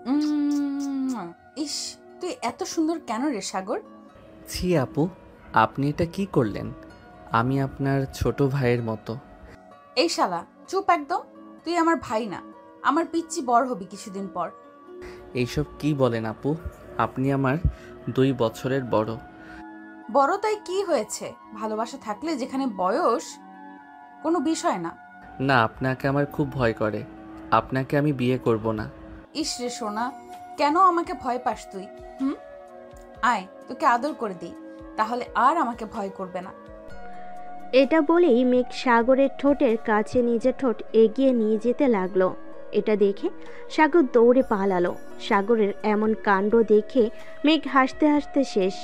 উম, ইস, তুই এত সুন্দর কেন রে সাগর? ছি আপু, আপনি এটা কি করলেন? আমি আপনার ছোট ভাইয়ের মতো। এই শালা, চুপ একদম। তুই আমার ভাই না, আমার পিচ্চি বড় হবি কিছুদিন পর। এইসব কি বলেন আপু? আপনি আমার 2 বছরের বড়। বড় তাই কি হয়েছে? ভালোবাসা থাকলে যেখানে বয়স কোনো বিষয় না। না, আপনাকে আমার খুব ভয় করে। আপনাকে আমি বিয়ে করব না। ইস রে সোনা, কেন আমাকে ভয় পাস তুই? হুম, আয় তোকে আদর করে দিই, তাহলে আর আমাকে ভয় করবে না। এটা বলেই মেঘ সাগরের ঠোঁটের কাছে নিজের ঠোঁট এগিয়ে নিয়ে যেতে লাগলো। এটা দেখে সাগর দৌড়ে পালালো। সাগরের এমন কাণ্ড দেখে মেঘ হাসতে হাসতে শেষ।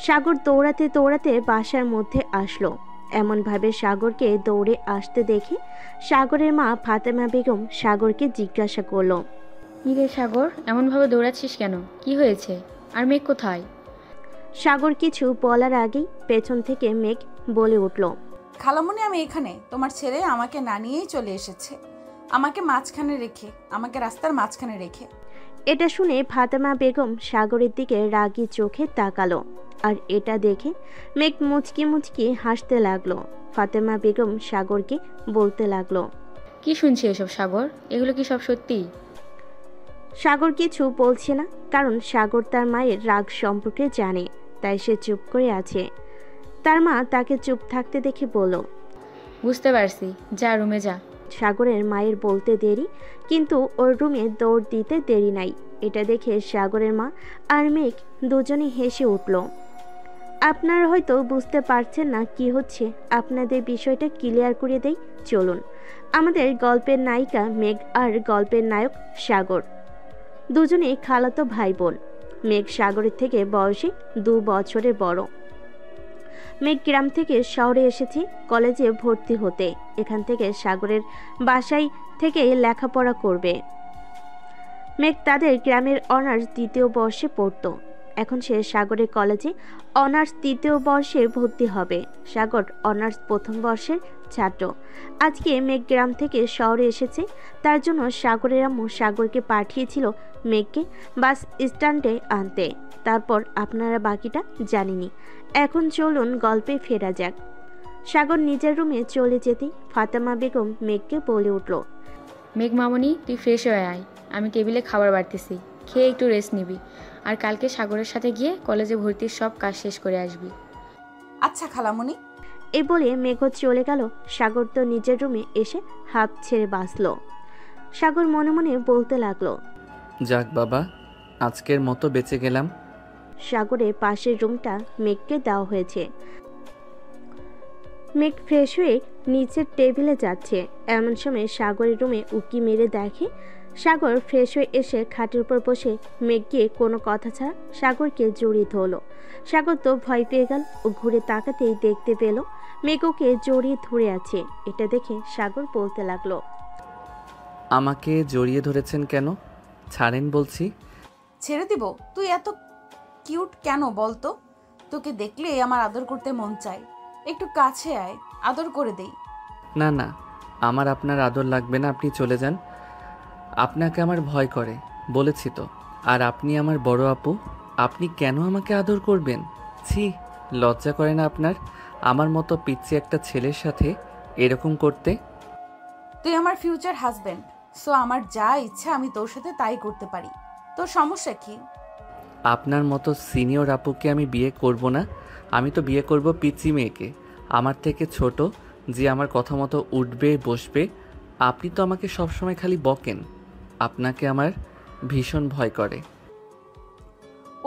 সাগর দৌড়াতে দৌড়াতে বাসার মধ্যে আসলো। এমনভাবে সাগরকে দৌড়ে আসতে দেখে সাগরের মা ফাতেমা বেগম সাগরকে জিজ্ঞাসা করলো। কি রে সাগর, এমনভাবে দৌড়াচ্ছিস কেন? কি হয়েছে? আর মেঘ কোথায়? সাগর কিছু বলার আগেই পেছন থেকে মেঘ বলে উঠল। খালামণি, আমি এখানে। তোমার ছেলে আমাকে না নিয়েই চলে এসেছে, আমাকে রাস্তার মাঝখানে রেখে। এটা শুনে ফাতেমা বেগম সাগরের দিকে রাগী চোখে তাকালো। আর এটা দেখে মেঘ মুচকি মুচকি হাসতে লাগলো। ফাতেমা বেগম সাগরকে বলতে লাগলো। কি শুনছি এসব সাগর? এগুলো কি সব সত্যি? সাগর কিছু বলছে না, কারণ সাগর তার মায়ের রাগ সম্পর্কে জানে, তাই সে চুপ করে আছে। তার মা তাকে চুপ থাকতে দেখে বলল। বুঝতে পারছি, যা রুমে যা। সাগরের মায়ের বলতে দেরি, কিন্তু ওর রুমে দৌড় দিতে দেরি নাই। এটা দেখে সাগরের মা আর মেঘ দুজনে হেসে উঠল। আপনারা হয়তো বুঝতে পারছেন না কি হচ্ছে, আপনাদের বিষয়টা ক্লিয়ার করে দেই চলুন। আমাদের গল্পের নায়িকা মেঘ আর গল্পের নায়ক সাগর দুজনেই খালাতো ভাই বোন। মেঘ সাগরের থেকে বয়সে 2 বছরের বড়। মেঘ গ্রাম থেকে শহরে এসেছে কলেজে ভর্তি হতে। এখান থেকে সাগরের বাসায় থেকে লেখাপড়া করবে। মেঘ তাদের গ্রামের অনার্স 2য় বর্ষে পড়তো। এখন সে সাগরের কলেজে অনার্স 3য় বর্ষে ভর্তি হবে। সাগর অনার্স 1ম বর্ষের ছাত্র। আজকে মেঘ গ্রাম থেকে শহরে এসেছে, তার জন্য সাগরের আম্মু সাগরকে পাঠিয়েছিল মেঘকে বাস স্ট্যান্ডে আনতে। তারপর আপনারা বাকিটা জানেনই। এখন চলুন গল্পে ফেরা যাক। সাগর নিজের রুমে চলে যেতেই ফাতেমা বেগম মেঘকে বলে উঠল। মেঘ মামনি, তুই ফ্রেশ হয়ে আয়। আমি টেবিলে খাবার বাড়তেছি, খেয়ে একটু রেস্ট নিবি। আর কালকে সাগরের সাথে গিয়ে কলেজে ভর্তির সব কাজ শেষ করে আসবি। আচ্ছা খালামণি। এই বলে মেঘ চলে গেল। সাগর তো নিজের রুমে এসে হাঁপ ছেড়ে বাঁচল। সাগর মনে মনে বলতে লাগলো। যাক বাবা, আজকের মতো বেঁচে গেলাম। সাগরের পাশের রুমটা মেঘকে দেওয়া হয়েছে। মেঘ ফ্রেশ হয়ে নিচের টেবিলে যাচ্ছে। এমন সময় সাগরের রুমে উকি মেরে দেখে সাগর ফ্রেশ হয়ে এসে খাটের উপর বসে মেঘ গিয়ে কোনো কথা ছাড়া সাগরকে জড়িয়ে ধরল। সাগর তো ভয় পেয়ে গেল ও ঘুরে তাকাতেই দেখতে পেল মেঘ ওকে জড়িয়ে ধরে আছে। এটা দেখে সাগর বলতে লাগলো। আমাকে জড়িয়ে ধরেছেন কেন? ছাড়েন বলছি। ছেড়ে দিব? তুই এত কিউট কেন বলতো? তোকে দেখলে আমার আদর করতে মন চায়। একটু কাছে আয়, আদর করে দেই। না না, আমার আপনার আদর লাগবে না, আপনি চলে যান। আপনাকে আমার ভয় করে বলেছি তো। আর আপনি আমার বড় আপু, আপনি কেন আমাকে আদর করবেন? ছি, লজ্জা করে না আপনার আমার মতো পিচ্চি একটা ছেলের সাথে এরকম করতে? তুই আমার ফিউচার হাজবেন্ড, সো আমার যা ইচ্ছা আমি তোর সাথে তাই করতে পারি। তোর সমস্যা কি? আপনার মতো সিনিয়র আপুকে আমি বিয়ে করব না। আমি তো বিয়ে করব পিচ্চি মেয়েকে, আমার থেকে ছোট, যে আমার কথা মতো উঠবে বসবে। আপনি তো আমাকে সবসময় খালি বকেন। আপনাকে আমার ভীষণ ভয় করে।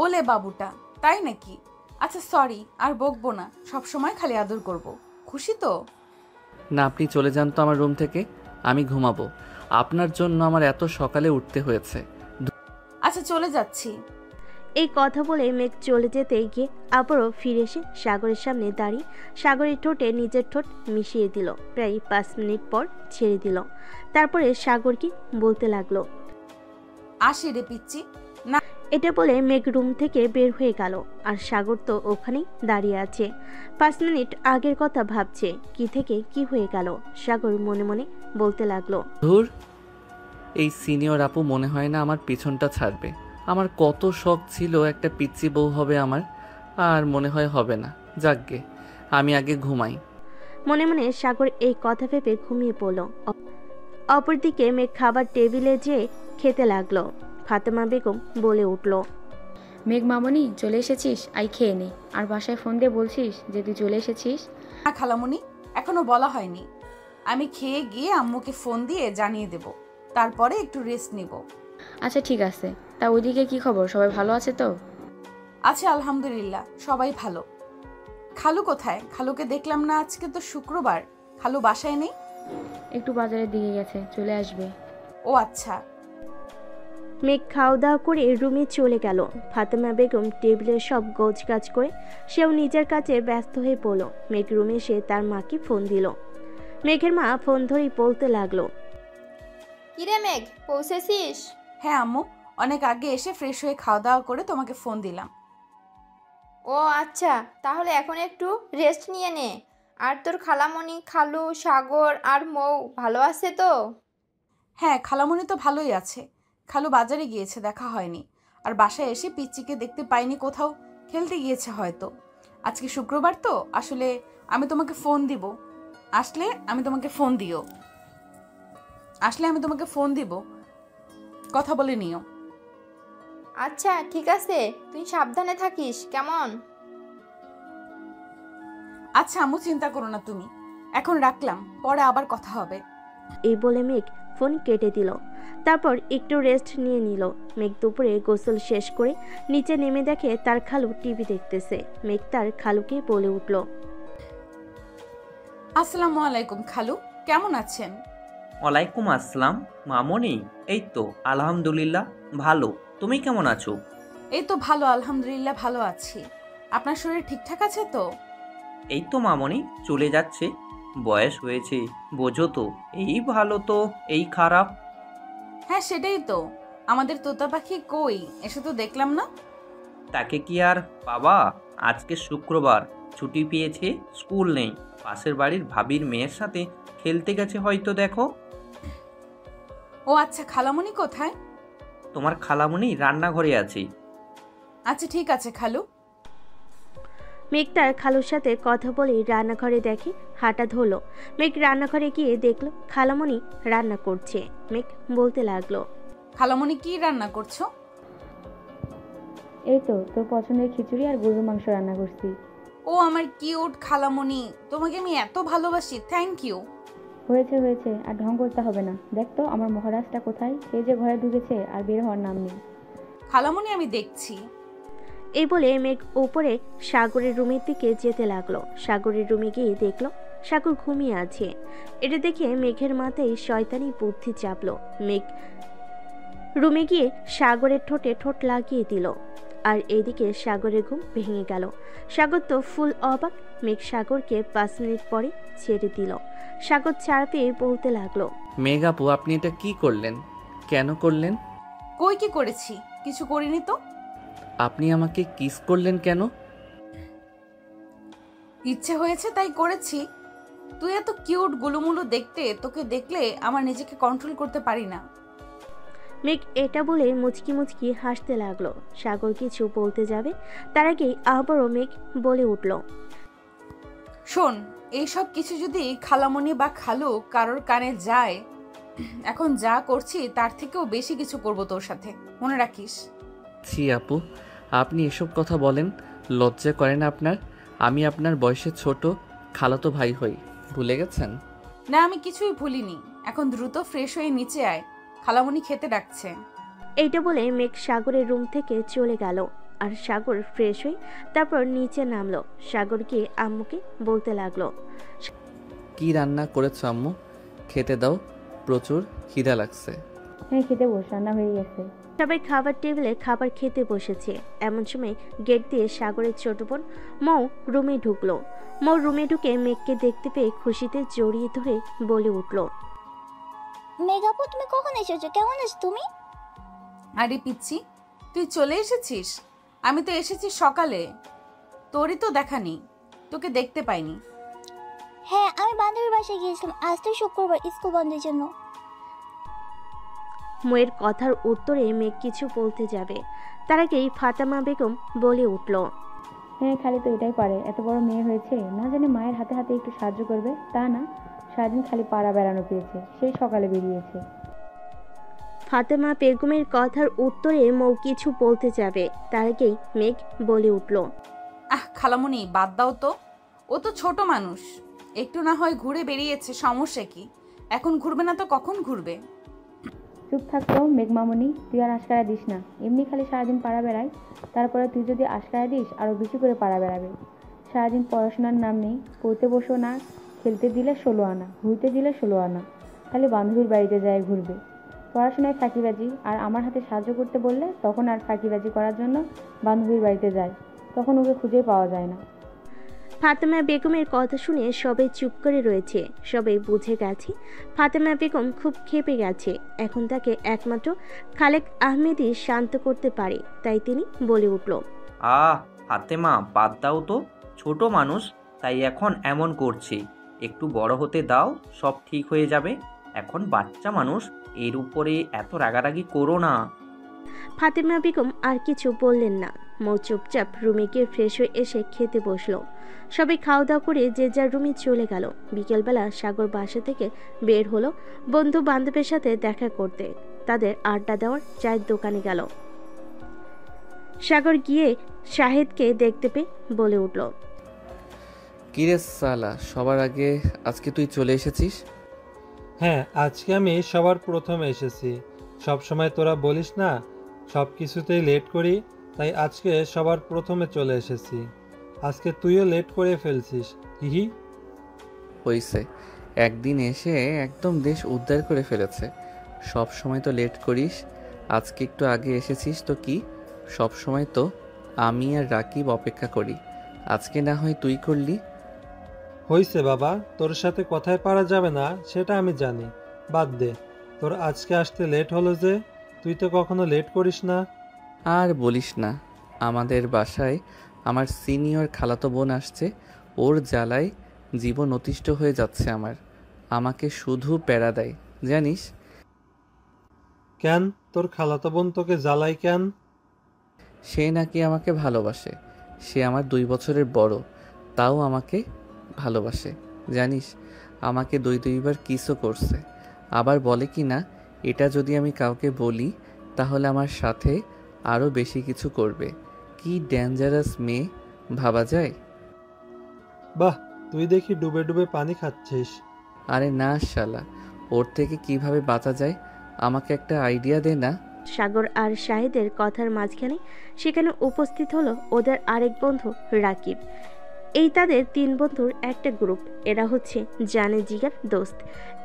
ওলে বাবুটা, তাই নাকি? আচ্ছা সরি, আর বকবো না, সবসময় খালি আদর করব। খুশি তো? না, আপনি চলে যান তো আমার রুম থেকে, আমি ঘুমাবো। আপনার জন্য আমার এত সকালে উঠতে হয়েছে। আচ্ছা চলে যাচ্ছি। এই কথা বলে মেঘ চলে যেতে গিয়ে আবারও ফিরে এসে সাগরের সামনে দাঁড়িয়ে সাগরের ঠোঁটে নিজের ঠোঁট মিশিয়ে দিল। প্রায় 5 মিনিট পর ছেড়ে দিল। তারপরে সাগরকে বলতে লাগলো। আসি রে পিচ্চি। না, এটা বলে মেঘ রুম থেকে বের হয়ে গেল। আর সাগর তো ওখানেই দাঁড়িয়ে আছে। 5 মিনিট আগের কথা ভাবছে। কি থেকে কি হয়ে গেল সাগর মনে মনে বলতে লাগলো। ধুর, এই সিনিয়র আপু মনে হয় না আমার পিছনটা ছাড়বে। আমার কত শখ ছিল একটা পিচ্চি বউ হবে আমার, আর মনে হয় হবে না। যাকগে, আমি আগে ঘুমাই। মনে মনে সাগর এই কথা ভেবে ঘুমিয়ে পড়ল। অপরদিকে মেঘ খাবার টেবিলে যেয়ে খেতে লাগলো। ফাতেমা বেগম বলে উঠল, মেঘ মামনি চলে এসেছিস, আই খেয়ে নে। আর বাসায় ফোন দিয়ে বলছিস যে তুই চলে এসেছিস? না খালামণি, এখনো বলা হয়নি। আমি খেয়ে গিয়ে আম্মুকে ফোন দিয়ে জানিয়ে দেব, তারপরে একটু রেস্ট নিব। আচ্ছা ঠিক আছে। তা ওইদিকে কি খবর, সবাই ভালো আছে তো? আছে আলহামদুলিল্লাহ, সবাই ভালো। খালু কোথায়? খালুকে দেখলাম না, আজকে তো শুক্রবার। খালু বাসায় নেই? একটু বাজারের দিকে গেছে, চলে আসবে। ও আচ্ছা। মেঘ খাওয়া দাওয়া করে রুমে চলে গেল। ফাতেমা বেগম টেবিলের সব গোছগাছ করে সেও নিজের কাজে ব্যস্ত হয়ে পড়ল। মেঘ রুমে এসে তার মাকে ফোন দিল। মেঘের মা ফোন ধরেই বলতে লাগলো, কিরে মেঘ, পৌঁছেছিস? হ্যাঁ আম্মু, অনেক আগে এসে ফ্রেশ হয়ে খাওয়া দাওয়া করে তোমাকে ফোন দিলাম। ও আচ্ছা, তাহলে এখন একটু রেস্ট নিয়ে নে। আর তোর খালামণি, খালু, সাগর আর মৌ ভালো আছে তো? হ্যাঁ, খালামণি তো ভালোই আছে। খালু বাজারে গিয়েছে, দেখা হয়নি। আর বাসায় এসে পিচ্চিকে দেখতে পাইনি, কোথাও খেলতে গিয়েছে হয়তো। আজকে শুক্রবার তো, আসলে আমি তোমাকে ফোন দিব। আসলে আমি তোমাকে ফোন দিব, কথা বলে নিও। আচ্ছা ঠিক আছে, তুই সাবধানে থাকিস কেমন? আচ্ছা আম্মু, চিন্তা করো না তুমি। এখন রাখলাম, পরে আবার কথা হবে। এই বলে মেঘ ফোন কেটে দিল। তারপর একটু রেস্ট নিয়ে নিল। মেঘ দুপুরে গোসল শেষ করে নিচে নেমে দেখে তার খালু টিভি দেখতেছে। মেঘ তার খালুকে বলে উঠল, আসসালামু আলাইকুম খালু, কেমন আছেন? ওয়ালাইকুম আসসালাম মামনি। এই তো আলহামদুলিল্লাহ ভালো। তুমি কেমন আছো? এই তো ভালো, আলহামদুলিল্লাহ ভালো আছি। আপনার শরীর ঠিকঠাক আছে তো? এই তো মামনি চলে যাচ্ছে। বয়স হয়েছে, বোঝো তো। এই ভালো তো এই খারাপ। হ্যাঁ সেটাই তো। আমাদের তোতা পাখি কই, এসে তো দেখলাম না। তাকে কি আর বাবা, আজকে শুক্রবার, ছুটি পেয়েছে, স্কুল নেই। পাশের বাড়ির ভাবির মেয়ের সাথে খেলতে গেছে হয়তো, দেখো। ও আচ্ছা, খালামণি কোথায়? তোমার খালামণি রান্নাঘরে আছে। আচ্ছা ঠিক আছে খালু। মেঘ তার খালুর সাথে কথা বলে রান্নাঘরে দেখে। হাঁটা ধরলো। মেঘ রান্নাঘরে গিয়ে দেখলো খালামণি রান্না করছে। মেঘ বলতে লাগলো, খালামণি কি রান্না করছো? এই তো তোর পছন্দের খিচুড়ি আর গরুর মাংস রান্না করছি। ও আমার কিউট খালামণি, তোমাকে আমি এত ভালোবাসি, থ্যাংক ইউ। হয়েছে হয়েছে, আর ঢং করতে হবে না। দেখ তো আমার মহারাজটা কোথায়, সে যে ঘরে ঢুকেছে আর বের হওয়ার নাম নেই। খালামণি আমি দেখছি। এই বলে মেঘ উপরে সাগরের রুমের দিকে যেতে লাগলো। সাগরের রুমে গিয়ে দেখলো সাগর ঘুমিয়ে আছে। এটা দেখে মেঘের মাথায় শয়তানি বুদ্ধি চাপলো। মেঘ রুমে গিয়ে সাগরের ঠোঁটে ঠোঁট লাগিয়ে দিল। আর এদিকে সাগরের ঘুম ভেঙে গেল। সাগর তো ফুল অবাক। মেঘ সাগরকে 5 মিনিট পরে ছেড়ে দিল। সাগর ছাড়া পেয়ে বলতে লাগলো, মেঘ আপু, আপনি এটা কি করলেন? কেন করলেন? কই কি করেছি? কিছু করিনি তো। আপনি আমাকে কিস করলেন কেন? ইচ্ছে হয়েছে তাই করেছি। তুই এত কিউট গুলুমুলু দেখতে, তোকে দেখলে আমার নিজেকে কন্ট্রোল করতে পারি না। মেঘ এটা বলে মুচকি মুচকি হাসতে লাগলো। সাগর কিছু বলতে যাবে, তার আগেই আবারও মেঘ বলে উঠল, শোন, এইসব কিছু যদি খালামণি বা খালু কারোর কানে যায়, এখন যা করছি তার থেকেও বেশি কিছু করব তোর সাথে, মনে রাখিস। ছি আপু, আপনি এসব কথা বলেন, লজ্জা করে না আপনার? আমি আপনার বয়সে ছোট, খালাতো ভাই হই, ভুলে গেছেন? না, আমি কিছুই ভুলিনি। এখন দ্রুত ফ্রেশ হয়ে নিচে আয়, খালামণি খেতে ডাকছে। এইটা বলে মেঘ সাগরের রুম থেকে চলে গেল। আর সাগর ফ্রেশ হয়ে তারপর নিচে নামলো। সাগর গিয়ে আম্মুকে বলতে লাগলো, কি রান্না করেছো আম্মু? খেতে দাও, প্রচুর খিদা লাগছে। হ্যাঁ খেতে বস, রান্না হয়ে গেছে। সবাই খাবার টেবিলে খাবার খেতে বসেছে। এমন সময় গেট দিয়ে সাগরের ছোট বোন মৌ রুমে ঢুকলো। মৌ রুমে ঢুকে মেঘকে দেখতে পেয়ে খুশিতে জড়িয়ে ধরে বলে উঠল, মেঘাপু, তুমি কখন এসেছো? কেমন আছো তুমি? আরে পিচ্ছি, তুই চলে এসেছিস? আমি তো এসেছি সকালে, তোরই তো দেখা নেই, তোকে দেখতে পাইনি। হ্যাঁ, আমি বান্ধবীর বাসায় গিয়েছিলাম। আজ তো শুক্রবার, স্কুল বন্ধের জন্য। ময়ের কথার উত্তরে মেঘ কিছু বলতে যাবে, তার আগেই ফাতেমা বেগম বলে উঠল, হ্যাঁ, খালি তো এটাই পারে। এত বড় মেয়ে হয়েছে, না জানি মায়ের হাতে হাতে একটু সাহায্য করবে, তা না, সারাদিন খালি পাড়া বেড়ানো পেয়েছে, সেই সকালে বেরিয়েছে। ফাতেমা বেগমের কথার উত্তরে মৌ কিছু বলতে যাবে, তার আগেই মেঘ বলে উঠল, খালামণি বাদ দাও তো, ও তো ছোট মানুষ, একটু না হয় ঘুরে বেরিয়েছে, সমস্যা কি? এখন ঘুরবে না তো কখন ঘুরবে? চুপ থাকতো মেঘমামনি, তুই আর আশকারা দিস না। এমনি খালি সারাদিন পাড়া বেড়ায়, তারপরে তুই যদি আশকারা দিস আরও বেশি করে পাড়া বেড়াবে। সারাদিন পড়াশোনার নাম নেই, পড়তে বসো না, খেলতে দিলে 16 আনা, ঘুরতে দিলে 16 আনা, খালি বান্ধবীর বাড়িতে যায় ঘুরবে। পড়াশোনায় ফাঁকিবাজি, আর আমার হাতে সাহায্য করতে বললে তখন আর ফাঁকিবাজি করার জন্য বান্ধবীর বাড়িতে যায়, তখন ওকে খুঁজেই পাওয়া যায় না। ফাতেমা বেগমের কথা শুনে সবাই চুপ করে রয়েছে। সবাই বুঝে গেছে ফাতেমা বেগম খুব ক্ষেপে গেছে। এখন তাকে একমাত্র খালেক আহমেদই শান্ত করতে পারে, তাই তিনি বলে উঠল, ফাতেমা বাদ দাও তো, ছোট মানুষ তাই এখন এমন করছে, একটু বড় হতে দাও, সব ঠিক হয়ে যাবে। এখন বাচ্চা মানুষ, এর উপরে এত রাগারাগি করো না। ফাতেমা বেগম আর কিছু বললেন না। মৌ চুপচাপ রুমে গিয়ে ফ্রেশ হয়ে এসে খেতে বসলো। সবাই খাওয়া দাওয়া করে যে যার রুমে চলে গেল। বিকেলবেলা সাগর বাসা থেকে বের হলো বন্ধু বান্ধবের সাথে দেখা করতে। তাদের আড্ডা দেওয়ার চায়ের দোকানে গেল। সাগর গিয়ে শাহেদকে দেখতে পেয়ে বলে উঠল, কিরে সালা, সবার আগে আজকে তুই চলে এসেছিস? হ্যাঁ, আজকে আমি সবার প্রথমে এসেছি। সব সময় তোরা বলিস না সব কিছুতেই লেট করি, তাই আজকে সবার প্রথমে চলে এসেছি। আজকে তুইও লেট করে ফেলছিস, হিহি। হইছে, একদিন এসে একদম দেশ উদ্ধার করে ফেলেছে। সব সময় তো লেট করিস, আজকে একটু আগে এসেছিস তো কি? সব সময় তো আমি আর রাকিব অপেক্ষা করি, আজকে না হয় তুই করলি। হইছে বাবা, তোর সাথে কথায় পারা যাবে না সেটা আমি জানি, বাদ দে। তোর আজকে আসতে লেট হলো যে, তুই তো কখনো লেট করিস না। আর বলিস না, আমাদের বাসায় আমার সিনিয়র খালাতো বোন আসছে, ওর জ্বালায় জীবন অতিষ্ঠ হয়ে যাচ্ছে আমার। আমাকে শুধু প্যারা দেয় জানিস। কেন, তোর খালাতো বোন তোকে জ্বালাই কেন? সে নাকি আমাকে ভালোবাসে, সে আমার 2 বছরের বড়, তাও আমাকে ভালোবাসে জানিস। আমাকে 2বার কিসও করছে, আবার বলে কি না এটা যদি আমি কাউকে বলি তাহলে আমার সাথে আরও বেশি কিছু করবে। কি ডেঞ্জারাস মেয়ে ভাবা যায়। বাহ, তুই দেখি ডুবে ডুবে পানি খাচ্ছিস। আরে না শালা, ওর থেকে কিভাবে বাঁচা যায় আমাকে একটা আইডিয়া দে না। সাগর আর শাহেদের কথার মাঝখানে সেখানে উপস্থিত হলো ওদের আরেক বন্ধু রাকিব। এই তাদের 3 বন্ধুর একটা গ্রুপ। এরা হচ্ছে জানে জিগার দোস্ত,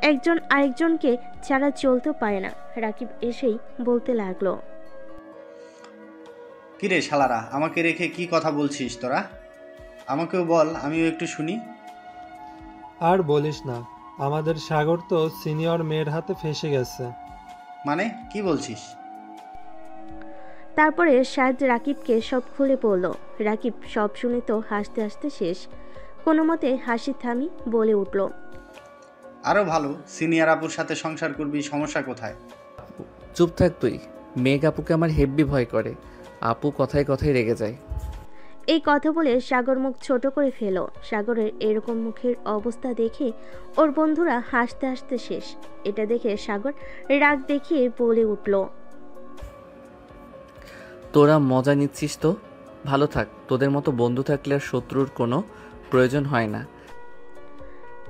একজন আরেকজনকে ছাড়া চলতেও পারে না। রাকিব এসেই বলতে লাগলো, কিরে শালারা, আমাকে রেখে কি কথা বলছিস তোরা? আমাকেও বল, আমিও একটু শুনি। আর বলিস না, আমাদের সাগর তো সিনিয়র মেয়ের হাতে ফেসে গেছে। মানে কি বলছিস? তারপরে শাহেদ রাকিবকে সব খুলে বলল। রাকিব সব শুনে তো হাসতে হাসতে শেষ। কোনো মতে হাসি থামি বলে উঠল, আরও ভালো, সিনিয়র আপুর সাথে সংসার করবি, সমস্যা কোথায়? চুপ থাক তুই। মেঘ আপুকে আমার হেব্বি ভয় করে, আপু কথায় কথায় রেগে যায়। এই কথা বলে সাগর মুখ ছোট করে ফেল। সাগরের এরকম মুখের অবস্থা দেখে ওর বন্ধুরা হাসতে হাসতে শেষ। এটা দেখে সাগর রাগ দেখিয়ে বলে উঠল, তোরা মজা নিচ্ছিস তো, ভালো থাক। তোদের মতো বন্ধু থাকলে আর শত্রুর কোনো প্রয়োজন হয় না।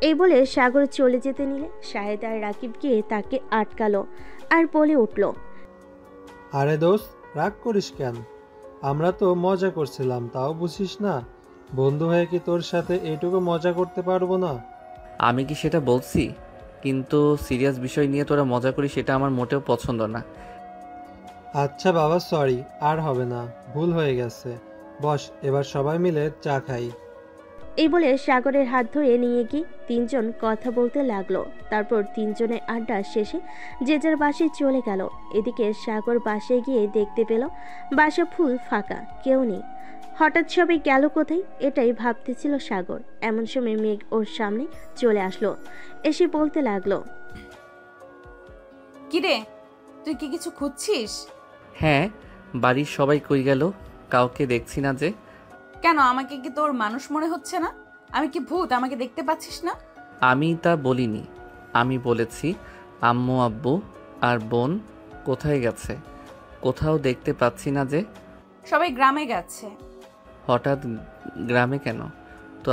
এই বলে সাগর চলে যেতে নিলে শাহেদ আর রাকিব গিয়ে তাকে আটকালো আর বলে উঠল, আরে দোস্ত, রাগ করিস কেন? আমরা তো মজা করছিলাম, তাও বুঝিস না? বন্ধু হয়ে কি তোর সাথে এইটুকু মজা করতে পারবো না? আমি কি সেটা বলছি? কিন্তু সিরিয়াস বিষয় নিয়ে তোরা মজা করিস, সেটা আমার মোটেও পছন্দ না। আচ্ছা বাবা, সরি, আর হবে না, ভুল হয়ে গেছে। বস, এবার সবাই মিলে চা খাই। এই বলে সাগরের হাত ধরে নিয়ে গিয়ে 3 জন কথা বলতে লাগলো। তারপর 3 জনের আড্ডা শেষে যে যার বাসায় চলে গেল। এদিকে সাগর বাসায় গিয়ে দেখতে পেল বাসা ফুল ফাঁকা, কেউ নেই। হঠাৎ সবাই গেল কোথায়, এটাই ভাবতেছিল সাগর। এমন সময় মেঘ ওর সামনে চলে আসলো, এসে বলতে লাগলো, কিরে তুই কি কিছু খুঁজছিস? হ্যাঁ, বাড়ির সবাই কই গেল? কাউকে দেখছি না যে। কেন, আমাকে কি তোর মানুষ মনে হচ্ছে না? আমি কি ভূত, আমাকে দেখতে পাচ্ছিস না? আমি তা বলিনি। আমি বলেছি আম্মু আব্বু আর বোন কোথায় গেছে? কোথাও দেখতে পাচ্ছি না যে। সবাই গ্রামে গেছে। হঠাৎ গ্রামে কেন? তো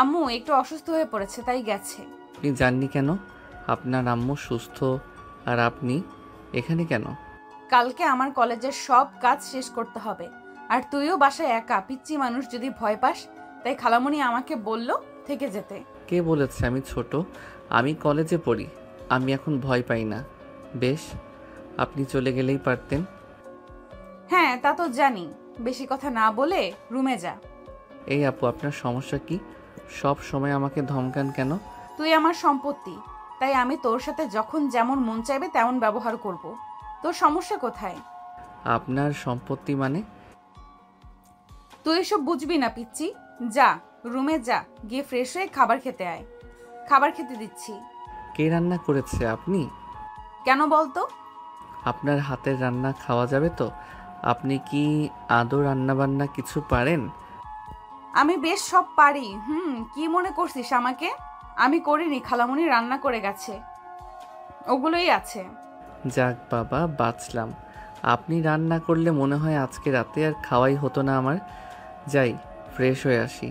আম্মু একটু অসুস্থ হয়ে পড়েছে, তাই গেছে। আপনি জাননি কেন? আপনার আম্মু সুস্থ আর আপনি এখানে কেন? কালকে আমার কলেজের সব কাজ শেষ করতে হবে, আর তুইও বাসায় একা পিচ্চি মানুষ, যদি ভয় পাস, তাই খালামণি আমাকে বলল থেকে যেতে। কে বলেছে আমি ছোট? আমি কলেজে পড়ি। আমি এখন ভয় পাই না। বেশ, আপনি চলে গেলেই পারতেন। হ্যাঁ, তা তো জানি। বেশি কথা না বলে রুমে যা। এই আপু, আপনার সমস্যা কি? সব সময় আমাকে ধমকান কেন? তুই আমার সম্পত্তি, তাই আমি তোর সাথে যখন যেমন মন চাইবে তেমন ব্যবহার করব। তোর সমস্যা কোথায়? আপনার সম্পত্তি মানে? তুই এসব বুঝবি না পিচ্চি। যা, রুমে যা, গিয়ে ফ্রেশ হয়ে খাবার খেতে আয়। খাবার খেতে দিচ্ছি। কে রান্না করেছে? আপনি? কেন বলতো? আপনার হাতের রান্না খাওয়া যাবে তো? আপনি কি আদৌ রান্নাবান্না কিছু পারেন? আমি বেশ সব পারি। কি মনে করছিস আমাকে? আমি করিনি, খালামণি রান্না করে গেছে, ওগুলোই আছে। যাক বাবা, বাঁচলাম। আপনি রান্না করলে মনে হয় আজকে রাতে আর খাওয়াই হতো না আমার। যাই, ফ্রেশ হয়ে আসি।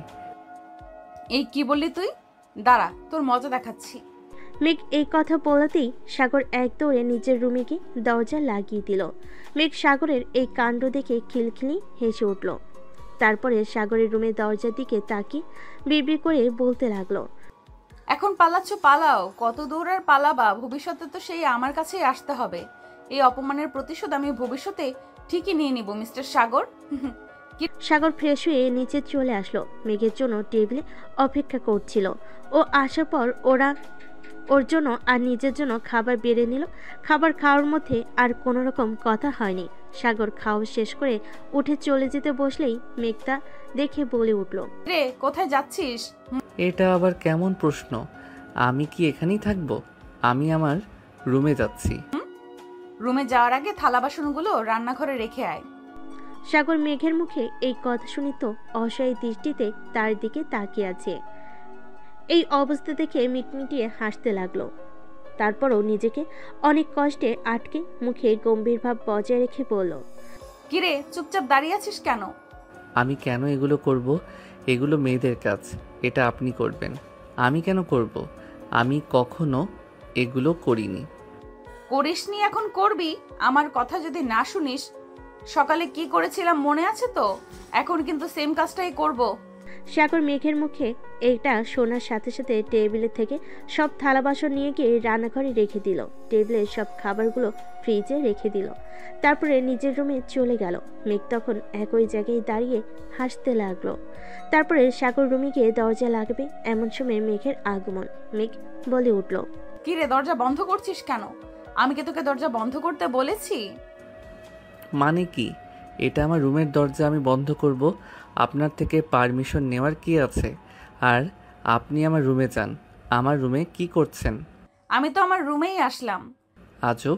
এই কি বললি তুই? দাঁড়া, তোর মজা দেখাচ্ছি। মেঘ এই কথা বলাতেই সাগর এক দৌড়ে নিজের রুমে গিয়ে দরজা লাগিয়ে দিল। মেঘ সাগরের এই কাণ্ড দেখে খিলখিলি হেসে উঠল। তারপরে সাগরের রুমের দরজার দিকে তাকিয়ে বিড়বিড় করে বলতে লাগলো, এখন পালাচ্ছ, পালাও। কত দূর আর পালাবা? ভবিষ্যতে তো সেই আমার কাছেই আসতে হবে। এই অপমানের প্রতিশোধ আমি ভবিষ্যতে ঠিকই নিয়ে নিব, মিস্টার সাগর। সাগর ফ্রেশ হয়ে নিচে চলে আসলো। মেঘের জন্য টেবিলে অপেক্ষা করছিল। ও আসার পর ওর জন্য আর নিজের জন্য খাবার বেড়ে নিল। খাবার খাওয়ার মধ্যে আর কোনো রকম কথা হয়নি। সাগর খাওয়া শেষ করে উঠে চলে যেতে বসলেই মেঘটা দেখে বলে উঠল, রে, কোথায় যাচ্ছিস? এটা আবার কেমন প্রশ্ন? আমি কি এখানেই থাকবো? আমি আমার রুমে যাচ্ছি। রুমে যাওয়ার আগে থালা বাসনগুলো রান্নাঘরে রেখে আয়। সাগর মেঘের মুখে এই কথা শুনে তো অসহায় দৃষ্টিতে তার দিকে তাকিয়ে আছে। এই অবস্থা দেখে মিটমিটিয়ে হাসতে লাগলো। তারপরও নিজেকে অনেক কষ্টে আটকে মুখে গম্ভীর ভাব বজায় রেখে বলল, কিরে, চুপচাপ দাঁড়িয়ে আছিস কেন? আমি কেন এগুলো করব? এগুলো মেয়েদের কাজ, এটা আপনি করবেন। আমি কেন করব? আমি কখনো এগুলো করিনি। করিসনি, এখন করবি। আমার কথা যদি না শুনিস, সকালে কি করেছিলাম মনে আছে তো? এখন কিন্তু সেম কাজটাই করব। সাগর মেঘের মুখে এটা শোনার সাথে সাথে টেবিলের থেকে সব থালা বাসন নিয়ে গিয়ে রান্নাঘরে রেখে দিল। টেবিলের সব খাবারগুলো ফ্রিজে রেখে দিল। তারপরে নিজের রুমে চলে গেল। মেঘ তখন একই জায়গায় দাঁড়িয়ে হাসতে লাগলো। তারপরে সাগর রুমে গিয়ে দরজা লাগবে এমন সময় মেঘের আগমন। মেঘ বলে উঠল, কিরে, দরজা বন্ধ করছিস কেন? আমি কি তোকে দরজা বন্ধ করতে বলেছি? মানে কি? এটা আমার রুমের দরজা, আমি বন্ধ করব? আপনার থেকে পারমিশন নেওয়ার কি আছে? আর আপনি আমার রুমে যান। আমার রুমে কি করছেন? আমি তো আমার রুমেই আসলাম। আজব,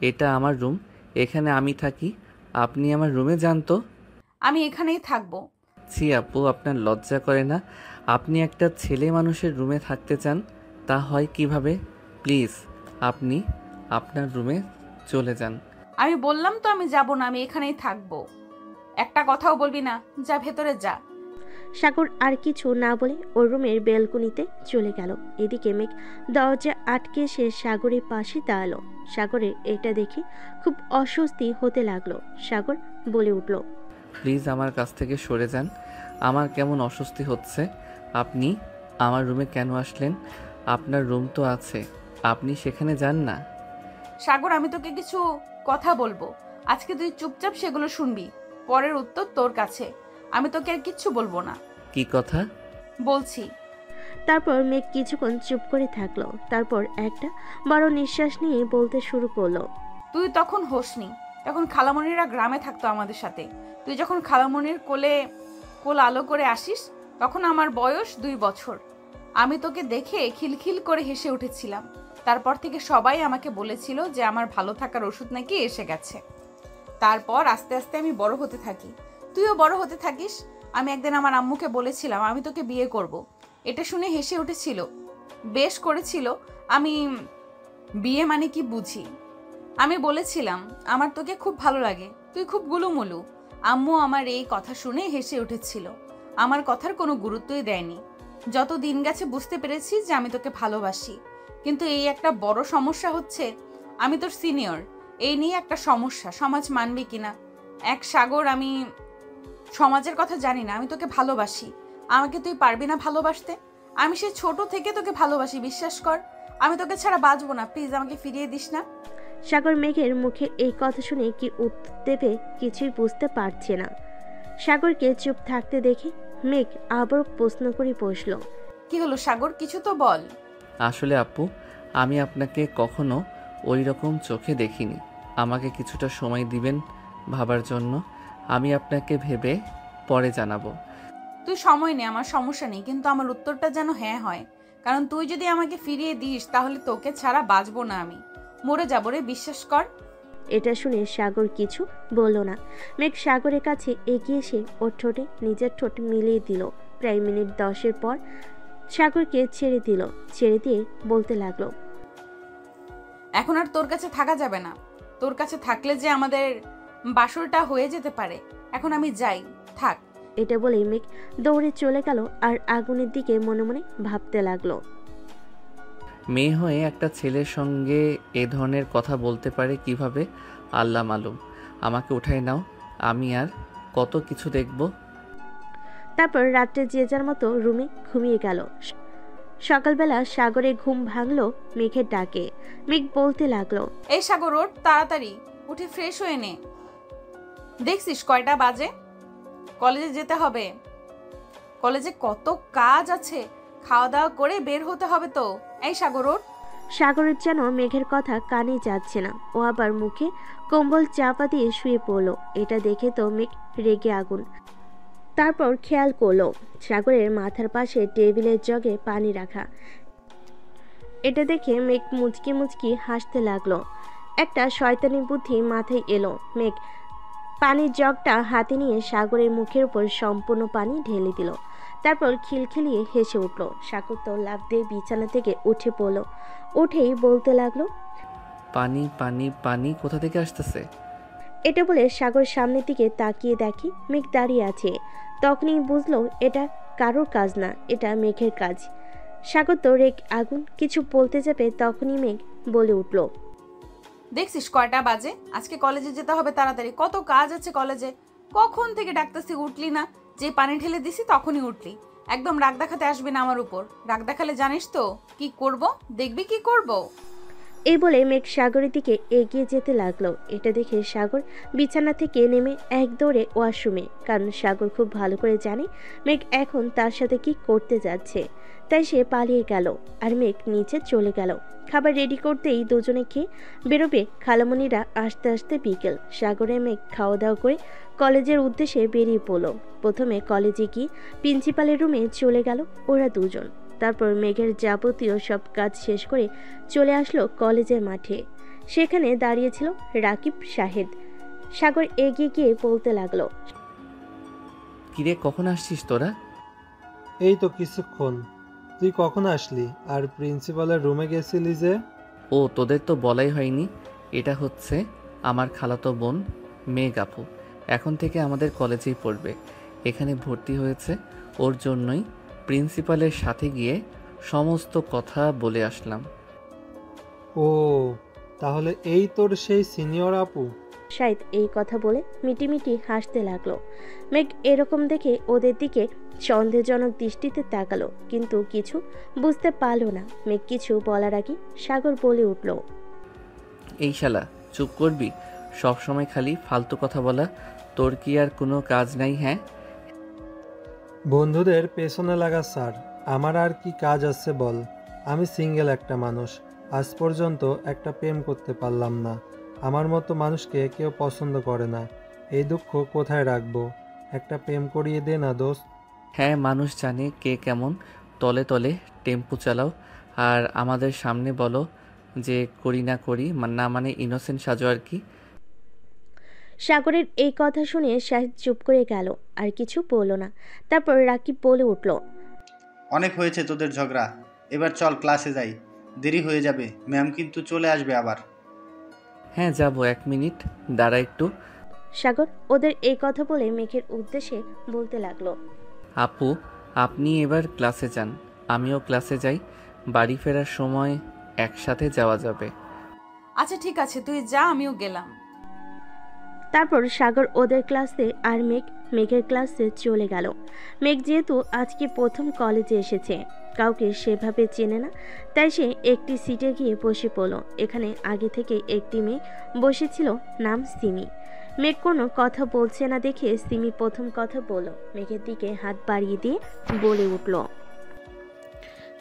এটা আমার রুম, এখানে আমি থাকি। আপনি আমার রুমে যান তো। আমি এখানেই থাকবো। ছি আপু, আপনার লজ্জা করে না? আপনি একটা ছেলে মানুষের রুমে থাকতে চান? তা হয় কিভাবে? প্লিজ আপনি আপনার রুমে চলে যান। আমি বললাম তো আমি যাব না, আমি এখানেই থাকবো। একটা কথাও বলবি না, যা ভেতরে যা। সাগর আর কিছু না বলে ওর রুমের বেলকনিতে চলে গেল। এদিকে মেঘ দরজা আটকে সে সাগরের পাশে দাঁড়ালো। সাগরের এটা দেখে খুব অস্বস্তি হতে লাগলো। সাগর বলে উঠল, প্লিজ আমার কাছ থেকে সরে যান। আমার কেমন অস্বস্তি হচ্ছে। আপনি আমার রুমে কেন আসলেন? আপনার রুম তো আছে, আপনি সেখানে যান না। সাগর, আমি তোকে কিছু কথা বলবো। আজকে তুই চুপচাপ সেগুলো শুনবি, পরের উত্তর তোর কাছে। আমি তোকে আর কিচ্ছু বলবো না। কি কথা? বলছি। তারপর মেঘ কিছুক্ষণ চুপ করে থাকলো। তারপর একটা বড় নিঃশ্বাস নিয়ে বলতে শুরু করলো, তুই তখন হোসনি, তখন খালামণিরা গ্রামে থাকতো আমাদের সাথে। তুই যখন খালামণির কোল আলো করে আসিস, তখন আমার বয়স 2 বছর। আমি তোকে দেখে খিলখিল করে হেসে উঠেছিলাম। তারপর থেকে সবাই আমাকে বলেছিল যে আমার ভালো থাকার ওষুধ নাকি এসে গেছে। তারপর আস্তে আস্তে আমি বড় হতে থাকি, তুইও বড় হতে থাকিস। আমি একদিন আমার আম্মুকে বলেছিলাম আমি তোকে বিয়ে করব। এটা শুনে হেসে উঠেছিল, বেশ করেছিল। আমি বিয়ে মানে কি বুঝি। আমি বলেছিলাম আমার তোকে খুব ভালো লাগে, তুই খুব গুলুমুলু। আম্মু আমার এই কথা শুনে হেসে উঠেছিল, আমার কথার কোনো গুরুত্বই দেয়নি। যত দিন গেছে বুঝতে পেরেছি যে আমি তোকে ভালোবাসি, কিন্তু এই একটা বড় সমস্যা হচ্ছে আমি তোর সিনিয়র। এই নিয়ে একটা সমস্যা, সমাজ মানবে কিনা। এক সাগর, আমি সমাজের কথা জানি না, আমি তোকে ভালোবাসি। আমাকে তুই পারবি না ভালোবাসতে? আমি সে ছোট থেকে তোকে ভালোবাসি, বিশ্বাস কর। আমি তোকে ছাড়া বাঁচবো না, প্লিজ আমাকে ফিরিয়ে দিস না। সাগর মেঘের মুখে এই কথা শুনে কি উত্তর দেবে কিছুই বুঝতে পারছে না। সাগরকে চুপ থাকতে দেখে মেঘ আবার প্রশ্ন করে বসল। কি হলো সাগর, কিছু তো বল। আসলে আপু, আমি আপনাকে কখনো ওই রকম চোখে দেখিনি। আমাকে কিছুটা সময় দিবেন ভাবার জন্য। আমি আপনাকে ভেবে পরে জানাবো। তুই সময় নে, আমার সমস্যা নেই, কিন্তু আমার উত্তরটা যেন হ্যাঁ হয়। কারণ তুই যদি আমাকে ফিরিয়ে দিস তাহলে তোকে ছাড়া বাঁচবো না, আমি মরে যাবো রে, বিশ্বাস কর। এটা শুনে সাগর কিছু বলল না। মেঘ সাগরের কাছে এগিয়ে এসে ওর ঠোঁটে নিজের ঠোঁট মিলিয়ে দিল। প্রায় মিনিট 10 পর সাগরকে ছেড়ে দিল। ছেড়ে দিয়ে বলতে লাগলো, এখন আর তোর কাছে থাকা যাবে না। তোর কাছে থাকলে যে আমাদের বাসরটা হয়ে যেতে পারে। এখন আমি যাই, থাক। এটা বলেই মেঘ দৌড়ে চলে গেল আর আগুনের দিকে মনে মনে ভাবতে লাগলো। মেয়ে হয়ে একটা ছেলের সঙ্গে এ ধরনের কথা বলতে পারে কিভাবে, আল্লাহ মালুম। আমাকে উঠাই নাও, আমি আর কত কিছু দেখব। তারপর রাত্রে যে যার মতো রুমে ঘুমিয়ে গেল। সকালবেলা সাগরে ঘুম ভাঙলো মেঘের ডাকে। মেঘ বলতে লাগলো, এই সাগর ওঠ, তাড়াতাড়ি উঠে ফ্রেশ হয়ে নে। দেখছিস কয়টা বাজে? কলেজে যেতে হবে। কলেজে কত কাজ আছে, খাওয়া দাওয়া করে বের হতে হবে তো। এই সাগর ওঠ। সাগরের যেন মেঘের কথা কানে যাচ্ছে না। ও আবার মুখে কম্বল চাপা দিয়ে শুয়ে পড়লো। এটা দেখে তো মেঘ রেগে আগুন। তারপর খেয়াল করলো সাগরের মাথার পাশে টেবিলের জগে পানি রাখা। এটা দেখে মেঘ মুচকি মুচকি হাসতে লাগলো। একটা শয়তানি বুদ্ধি মাথায় এলো। মেঘ পানির জগটা হাতে নিয়ে সাগরের মুখের উপর সম্পূর্ণ পানি ঢেলে দিল। তারপর খিলখিলিয়ে হেসে উঠল। সাগর তো লাফ দিয়ে বিছানা থেকে উঠে পড়ল। উঠেই বলতে লাগলো, পানি পানি পানি কোথা থেকে আসতেছে? এটা বলে সাগর সামনের দিকে তাকিয়ে দেখি মেঘ দাঁড়িয়ে আছে। তখনই বুঝলো এটা কারোর কাজ না, এটা মেঘের কাজ। সাগর তো রেগ আগুন, কিছু বলতে যাবে তখনই মেঘ বলে উঠল, দেখছিস কয়টা বাজে? আজকে কলেজে যেতে হবে তাড়াতাড়ি, কত কাজ আছে কলেজে। কখন থেকে ডাকতেছি, উঠলি না। যে পানি ঢেলে দিছি তখনই উঠলি। একদম রাগ দেখাতে আসবি না আমার উপর। রাগ দেখালে জানিস তো কি করব, দেখবি কি করব। এই বলে মেঘ সাগরের দিকে এগিয়ে যেতে লাগলো। এটা দেখে সাগর বিছানা থেকে নেমে এক দৌড়ে ওয়াশরুমে, কারণ সাগর খুব ভালো করে জানে মেঘ এখন তার সাথে কি করতে যাচ্ছে। তাই সে পালিয়ে গেল আর মেঘ নিচে চলে গেল। খাবার রেডি করতেই দুজনে খেয়ে বেরোবে। খালামণিরা আসতে আসতে বিকেল। সাগরে মেঘ খাওয়া দাওয়া করে কলেজের উদ্দেশ্যে বেরিয়ে পড়লো। প্রথমে কলেজে গিয়ে প্রিন্সিপালের রুমে চলে গেল ওরা দুজন। তারপর মেঘের যাবতীয় সব কাজ শেষ করে চলে আসলো কলেজের মাঠে। সেখানে দাঁড়িয়েছিল রাকিব সাহেদ। সাগর এগিয়ে গিয়ে বলতে লাগলো, কিরে, কখন আসছিস তোরা? এই তো কিছুক্ষণ। তুই কখন আসলি? আর প্রিন্সিপালের রুমে গেছিলি যে? ও, তোদের তো বলাই হয়নি। এটা হচ্ছে আমার খালাতো বোন মেঘ আপু। এখন থেকে আমাদের কলেজেই পড়বে। এখানে ভর্তি হয়েছে, ওর জন্যই প্রিন্সিপালের সাথে গিয়ে সমস্ত কথা বলে আসলাম। ও, তাহলে এই তোর সেই সিনিয়র আপু? শাহিদ এই কথা বলে মিটিমিটি হাসতে লাগলো। মেঘ এরকম দেখে ওদের দিকে সন্দেহজনক দৃষ্টিতে তাকালো, কিন্তু কিছু বুঝতে পারলো না। মেঘ কিছু বলার আগে সাগর বলে উঠল, এই শালা, চুপ করবি? সব সময় খালি ফালতু কথা বলা। তোর কি আর কোনো কাজ নাই? হ্যাঁ, বন্ধুদের পেছনে লাগা স্যার। আমার আর কি কাজ আছে বল? আমি সিঙ্গেল একটা মানুষ, আজ পর্যন্ত একটা প্রেম করতে পারলাম না। আমার মতো মানুষকে কেউ পছন্দ করে না। এই দুঃখ কোথায় রাখবো? একটা প্রেম করিয়ে দে না দোস্ত। হ্যাঁ, মানুষ জানে কে কেমন। তলে তলে টেম্পু চালাও আর আমাদের সামনে বলো যে করি না করি না মানে ইনোসেন্ট সাজো আর কি। সাগরের এই কথা শুনে শাহিদ চুপ করে গেল, আর কিছু বলল না। তারপর রাকিব বলে উঠল, অনেক হয়েছে তোদের ঝগড়া, এবার চল ক্লাসে যাই, দেরি হয়ে যাবে, ম্যাম কিন্তু চলে আসবে আবার। হ্যাঁ যাব, 1 মিনিট দাঁড়া একটু। সাগর ওদের এই কথা বলে মেঘের উদ্দেশ্যে বলতে লাগলো, আপু আপনি এবার ক্লাসে যান, আমিও ক্লাসে যাই, বাড়ি ফেরার সময় একসাথে যাওয়া যাবে। আচ্ছা ঠিক আছে, তুই যা, আমিও গেলাম। তারপর সাগর ওদের ক্লাসে আর মেঘের ক্লাসে চলে গেল। মেঘ যেহেতু আজকে প্রথম কলেজে এসেছে, কাউকে সেভাবে চেনে না, তাই সে একটি সিটে গিয়ে বসে পড়ল। এখানে আগে থেকে একটি মেয়ে বসেছিল, নাম সিমি। মেঘ কোনো কথা বলছে না দেখে সিমি প্রথম কথা বলল, মেঘের দিকে হাত বাড়িয়ে দিয়ে বলে উঠল,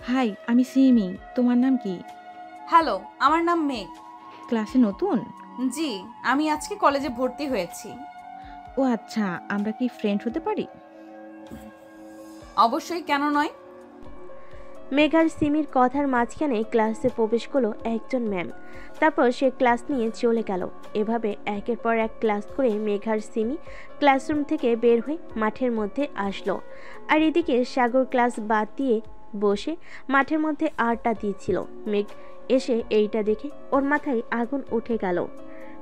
হাই, আমি সিমি। তোমার নাম কি? হ্যালো, আমার নাম মেঘ। ক্লাসে নতুন? জি, আমি আজকে কলেজে ভর্তি হয়েছি। ও আচ্ছা, আমরা কি ফ্রেন্ড হতে পারি? অবশ্যই, কেন নয়। মেঘ আর সিমির কথার মাঝখানে ক্লাসে প্রবেশ করলো একজন ম্যাম। তারপর সে ক্লাস নিয়ে চলে গেল। এভাবে একের পর এক ক্লাস করে মেঘ আর সিমি ক্লাসরুম থেকে বের হয়ে মাঠের মধ্যে আসলো। আর এদিকে সাগর ক্লাস বাদ দিয়ে বসে মাঠের মধ্যে আড্ডা দিয়েছিল। মেঘ এসে এইটা দেখে ওর মাথায় আগুন উঠে গেল।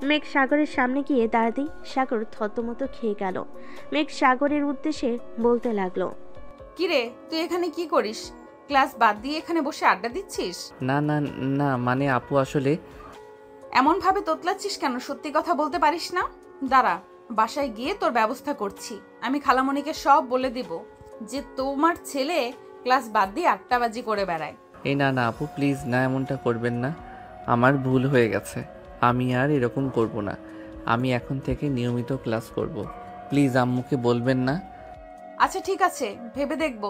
মেঘ সাগরের সামনে গিয়ে দাঁড়াতেই সাগর থতমত খেয়ে গেল। মেঘ সাগরের উদ্দেশ্যে বলতে লাগলো, কিরে, তুই এখানে কি করিস? ক্লাস বাদ দিয়ে এখানে বসে আড্ডা দিচ্ছিস? না না না, মানে আপু আসলে। এমন ভাবে তোতলাচ্ছিস কেন? সত্যি কথা বলতে পারিস না? দাঁড়া, বাসায় গিয়ে তোর ব্যবস্থা করছি। আমি খালামণিকে সব বলে দিব যে তোমার ছেলে ক্লাস বাদ দিয়ে আড্ডাবাজি করে বেড়ায়। এই না না আপু, প্লিজ না, এমনটা করবেন না, আমার ভুল হয়ে গেছে, আমি আর এরকম করব না, আমি এখন থেকে নিয়মিত ক্লাস করব, প্লিজ আম্মুকে বলবেন না। আচ্ছা ঠিক আছে, ভেবে দেখব।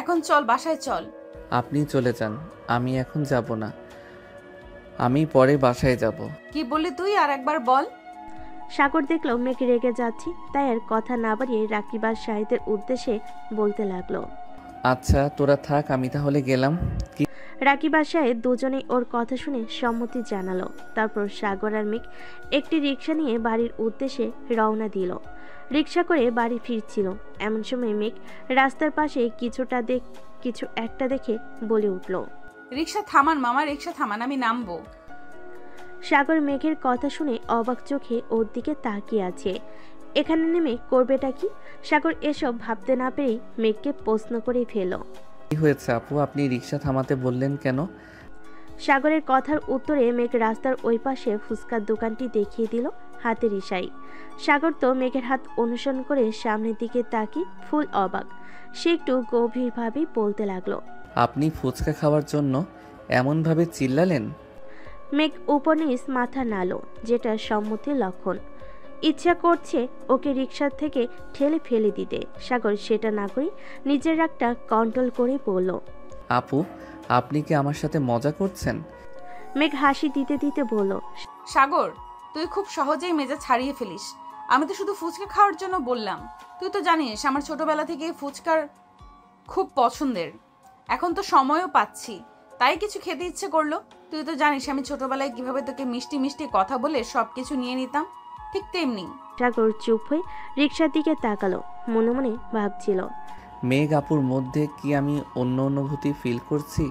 এখন চল, বাসায় চল। আপনি চলে যান, আমি এখন যাব না, আমি পরে বাসায় যাব। কি বললি তুই? আর একবার বল। সাগর দেখলো মেঘ রেগে যাচ্ছে, তাই আর কথা না বাড়িয়ে রাকিব আর শাহিদের উদ্দেশ্যে বলতে লাগলো, আচ্ছা তোরা থাক, আমি তাহলে গেলাম। রাকিব আর শাহিদ দুজনেই ওর কথা শুনে সম্মতি জানালো। তারপর সাগর আর মেঘ একটি রিক্সা নিয়ে বাড়ির উদ্দেশ্যে রওনা দিল। রিক্সা করে বাড়ি ফিরছিল, এমন সময় মেঘ রাস্তার পাশে কিছু একটা দেখে বলে উঠল, রিক্সা থামান মামা, রিক্সা থামান, আমি নামবো। সাগর মেঘের কথা শুনে অবাক চোখে ওর দিকে তাকিয়ে আছে। এখানে নেমে করবেটা কি? সাগর এসব ভাবতে না পেরেই মেঘকে প্রশ্ন করে ফেল, কি হয়েছে আপু, আপনি রিক্সা থামাতে বললেন কেন? সাগরের কথার উত্তরে মেঘ রাস্তার ওই পাশে ফুচকার দোকানটি দেখিয়ে দিল হাতের ইশারায়। সাগর তো মেঘের হাত অনুসরণ করে সামনের দিকে তাকিয়ে ফুল অবাক। সে একটু গভীরভাবে বলতে লাগলো, আপনি ফুচকা খাওয়ার জন্য এমনভাবে চিল্লালেন? মেঘ উপনিস মাথা নাড়ল, যেটা সম্মতির লক্ষণ। ইচ্ছা করছে ওকে রিক্সা থেকে ঠেলে ফেলে দিতে। সাগর সেটা না করে নিজের রাগটা কন্ট্রোল করে বলল, আপু আপনি কি আমার সাথে মজা করছেন? মেঘ হাসি দিতে দিতে বলল, সাগর, তুই খুব সহজেই মেজাজ ছাড়িয়ে ফেলিস। আমি তো শুধু ফুচকা খাওয়ার জন্য বললাম। তুই তো জানিস আমার ছোটবেলা থেকে ফুচকার খুব পছন্দের। এখন তো সময়ও পাচ্ছি, তাই কিছু খেতে ইচ্ছে করলো। তুই তো জানিস আমি ছোটবেলায় কিভাবে তোকে মিষ্টি মিষ্টি কথা বলে সব কিছু নিয়ে নিতাম, ঠিক তেমনি। সাগর চুপ হয়ে রিক্সার দিকে তাকালো, মনে মনে ভাবছিল, মেঘ আপুর মধ্যে কি আমি অন্য অনুভূতি ফিল করছি,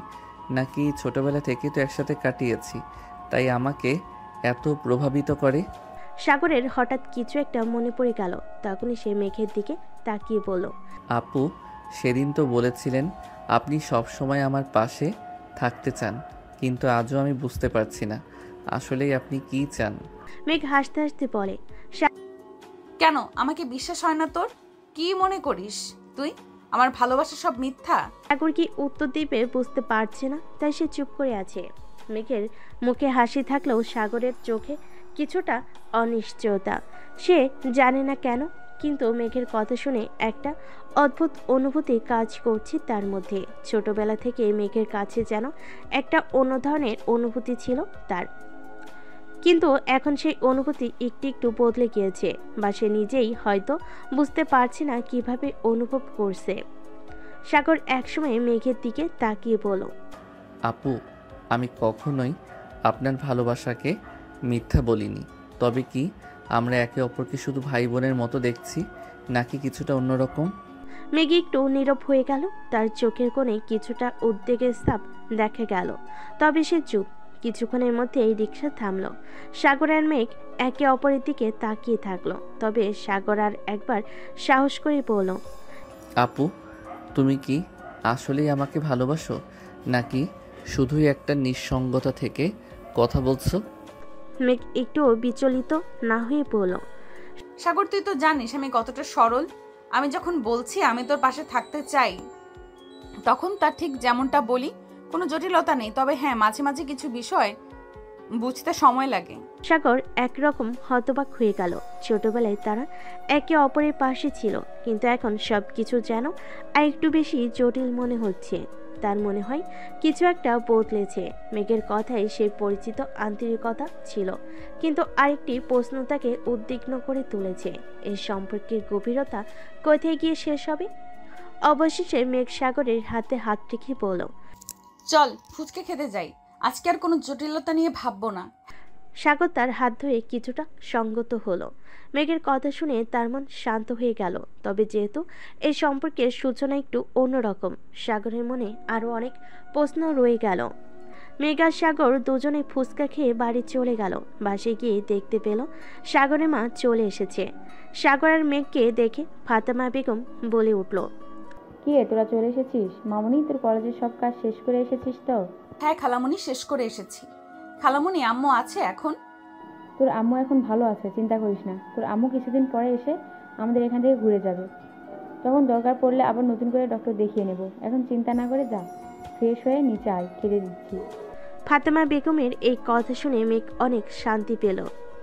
নাকি ছোটবেলা থেকে তো একসাথে কাটিয়েছি তাই আমাকে এত প্রভাবিত করে? সাগরের হঠাৎ কিছু একটা মনে পড়ে গেল। তখনই সে মেঘের দিকে তাকিয়ে বলল, আপু সেদিন তো বলেছিলেন আপনি সব সময় আমার পাশে থাকতে চান, কিন্তু আজও আমি বুঝতে পারছি না আসলেই আপনি কি চান। মেঘ হাসতে হাসতে বলে, কেন আমাকে বিশ্বাস হয় না তোর? কি মনে করিস তুই আমার ভালোবাসা সব মিথ্যা? সাগর কি উত্তর দিবে বুঝতে পারছে না, তাই সে চুপ করে আছে। মেঘের মুখে হাসি থাকলেও সাগরের চোখে কিছুটা অনিশ্চয়তা। সে জানে না কেন, কিন্তু মেঘের কথা শুনে একটা অদ্ভুত অনুভূতি কাজ করছে তার মধ্যে। ছোটবেলা থেকে মেঘের কাছে যেন একটা অন্য ধরনের অনুভূতি ছিল তার, কিন্তু এখন সেই অনুভূতি একটু একটু বদলে গিয়েছে, বা সে নিজেই হয়তো বুঝতে পারছে না কিভাবে অনুভব করছে। সাগর একসময় মেঘের দিকে তাকিয়ে বলল, আপু আমি কখনোই আপনার ভালোবাসাকে মিথ্যা বলিনি। তবে কি আমরা একে অপরকে শুধু ভাই বোনের মতো দেখছি, নাকি কিছুটা অন্যরকম? মেঘ একটু নীরব হয়ে গেল। তার চোখের কোণে কিছুটা উদ্বেগের ছাপ দেখা গেল, তবে সে চুপ। কিছুক্ষণের মধ্যেই রিক্সা থামলো। সাগর আর মেঘ একে অপরের দিকে তাকিয়ে থাকলো। তবে সাগর আর একবার সাহস করে বলল, আপু, তুমি কি আসলেই আমাকে ভালোবাসো, নাকি শুধুই একটা নিঃসঙ্গতা থেকে কথা বলছো? মেঘ একটু বিচলিত না হয়ে বলল, সাগর, তুই তো জানিস আমি কতটা সরল। আমি যখন বলছি আমি তোর পাশে থাকতে চাই, তখন তার ঠিক যেমনটা বলি, কোনো জটিলতা নেই। তবে হ্যাঁ, মাঝে মাঝে কিছু বিষয় বুঝতে সময় লাগে। সাগর একরকম হতবাক হয়ে গেল। ছোটবেলায় তারা একে অপরের পাশে ছিল, কিন্তু এখন সবকিছু যেন আর একটু বেশি জটিল মনে হচ্ছে। তার মনে হয় কিছু একটা বদলেছে। মেঘের কথায় সেই পরিচিত আন্তরিকতা ছিল, কিন্তু আরেকটি প্রশ্ন তাকে উদ্বিগ্ন করে তুলেছে। এই সম্পর্কের গভীরতা কোথায় গিয়ে শেষ হবে? অবশেষে মেঘ সাগরের হাতে হাত রেখে বলল, চল ফুচকা খেতে যাই, আজকে আর কোনো জটিলতা নিয়ে ভাববো না। সাগর তার হাত ধরে কিছুটা সঙ্গত হলো। মেঘের কথা শুনে তার মন শান্ত হয়ে গেল। তবে যেহেতু এই সম্পর্কের সূচনা একটু অন্যরকম, সাগরের মনে আরও অনেক প্রশ্ন রয়ে গেল। মেঘ আর সাগর দুজনে ফুচকা খেয়ে বাড়ি চলে গেল। বাসে গিয়ে দেখতে পেল সাগরের মা চলে এসেছে। সাগর আর মেঘকে দেখে ফাতেমা বেগম বলে উঠল, কি রে, তোরা চলে এসেছিস? মামুনি, তোর কলেজের সব কাজ শেষ করে এসেছিস তো? হ্যাঁ খালামণি, শেষ করে এসেছি। খালামণি, আম্মু আছে এখন? তোর আম্মু এখন ভালো আছে, চিন্তা করিস না। তোর আম্মু কিছুদিন পরে এসে আমাদের এখান থেকে ঘুরে যাবে। তখন দরকার পড়লে আবার নতুন করে ডক্টর দেখিয়ে নেব। এখন চিন্তা না করে যা, ফ্রেশ হয়ে নিচে আয়, খেতে দিচ্ছি। ফাতেমা বেগমের এই কথা শুনে মেঘ অনেক শান্তি পেল।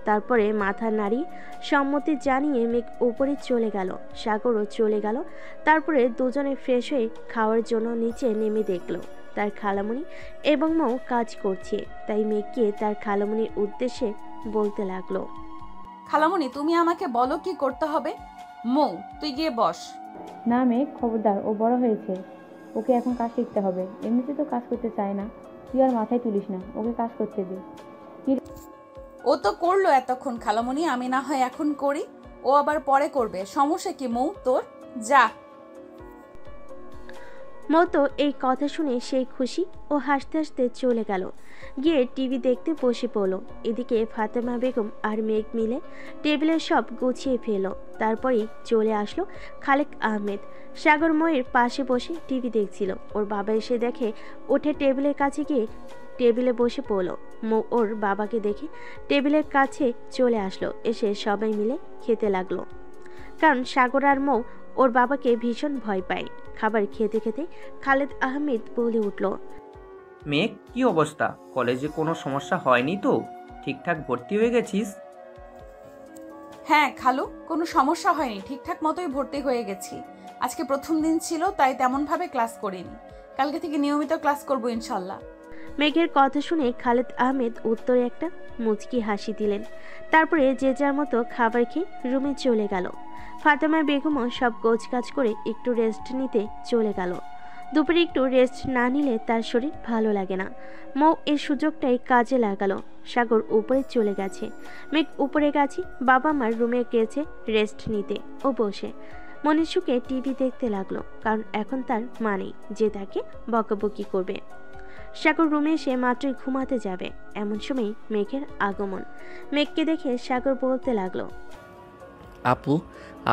তারপরে মাথা নাড়িয়ে সম্মতি জানিয়ে মেঘ উপরে চলে গেল। সাগরও চলে গেল। তারপরে দুজনে ফ্রেশ হয়ে খাওয়ার জন্য নিচে নেমে দেখল তার খালামণি এবং মৌ কাজ করছে। তাই মেঘকে তার খালামণির উদ্দেশ্যে বলতে লাগলো, খালামণি, তুমি আমাকে বলো কি করতে হবে। মৌ, তুই গিয়ে বস। না মেঘ, খবরদার, ও বড় হয়েছে, ওকে এখন কাজ শিখতে হবে। এমনিতে তো কাজ করতে চায় না, তুই আর মাথায় তুলিস না, ওকে কাজ করতে দে। ও তো করলো এতক্ষণ খালামণি, আমি না হয় এখন করি, ও আবার পরে করবে। সমস্যা কি মৌ তোর? যা। মৌ তো এই কথা শুনে সেই খুশি ও হাসতে হাসতে চলে গেল। গিয়ে টিভি দেখতে বসে পড়ল। এদিকে ফাতেমা বেগম আর মেঘ মিলে টেবিলে সব গুছিয়ে ফেল। তারপরেই চলে আসলো খালেক আহমেদ। সাগর ময়ের পাশে বসে টিভি দেখছিল। ওর বাবা এসে দেখে, উঠে টেবিলের কাছে গিয়ে টেবিলে বসে পড়ল। মৌ ওর বাবাকে দেখে টেবিলের কাছে চলে আসলো। এসে সবাই মিলে খেতে লাগলো, কারণ সাগর আর মৌ ওর বাবাকে ভীষণ ভয় পায়। খাবার খেতে খেতে খালেদ আহমেদ বলে উঠল, মেঘ, কি অবস্থা? কলেজে কোনো সমস্যা হয়নি তো? ঠিকঠাক ভর্তি হয়ে গেছিস? হ্যাঁ খালু, কোনো সমস্যা হয়নি, ঠিকঠাক মতোই ভর্তি হয়ে গেছি। আজকে প্রথম দিন ছিল, তাই তেমনভাবে ক্লাস করিনি। কালকে থেকে নিয়মিত ক্লাস করব ইনশাল্লাহ। মেঘের কথা শুনে খালেদ আহমেদ উত্তরে একটা মুচকি হাসি দিলেন। তারপরে যে যার মতো খাবার খেয়ে রুমে চলে গেল। ফাতেমা বেগমও সব গোছগাছ করে একটু রেস্ট নিতে চলে গেল। দুপুরে একটু রেস্ট না নিলে তার শরীর ভালো লাগে না। মৌ এই সুযোগটাই কাজে লাগালো। সাগর উপরে চলে গেছে, মেঘ উপরে গেছে বাবা মার রুমে গেছে রেস্ট নিতে। ও বসে মনের সুখে টিভি দেখতে লাগলো, কারণ এখন তার মা নেই যে তাকে বকাবকি করবে। সাগর রুমে এসে মাত্রই ঘুমাতে যাবে, এমন সময় মেঘের আগমন। মেঘকে দেখে সাগর বলতে লাগলো, আপু,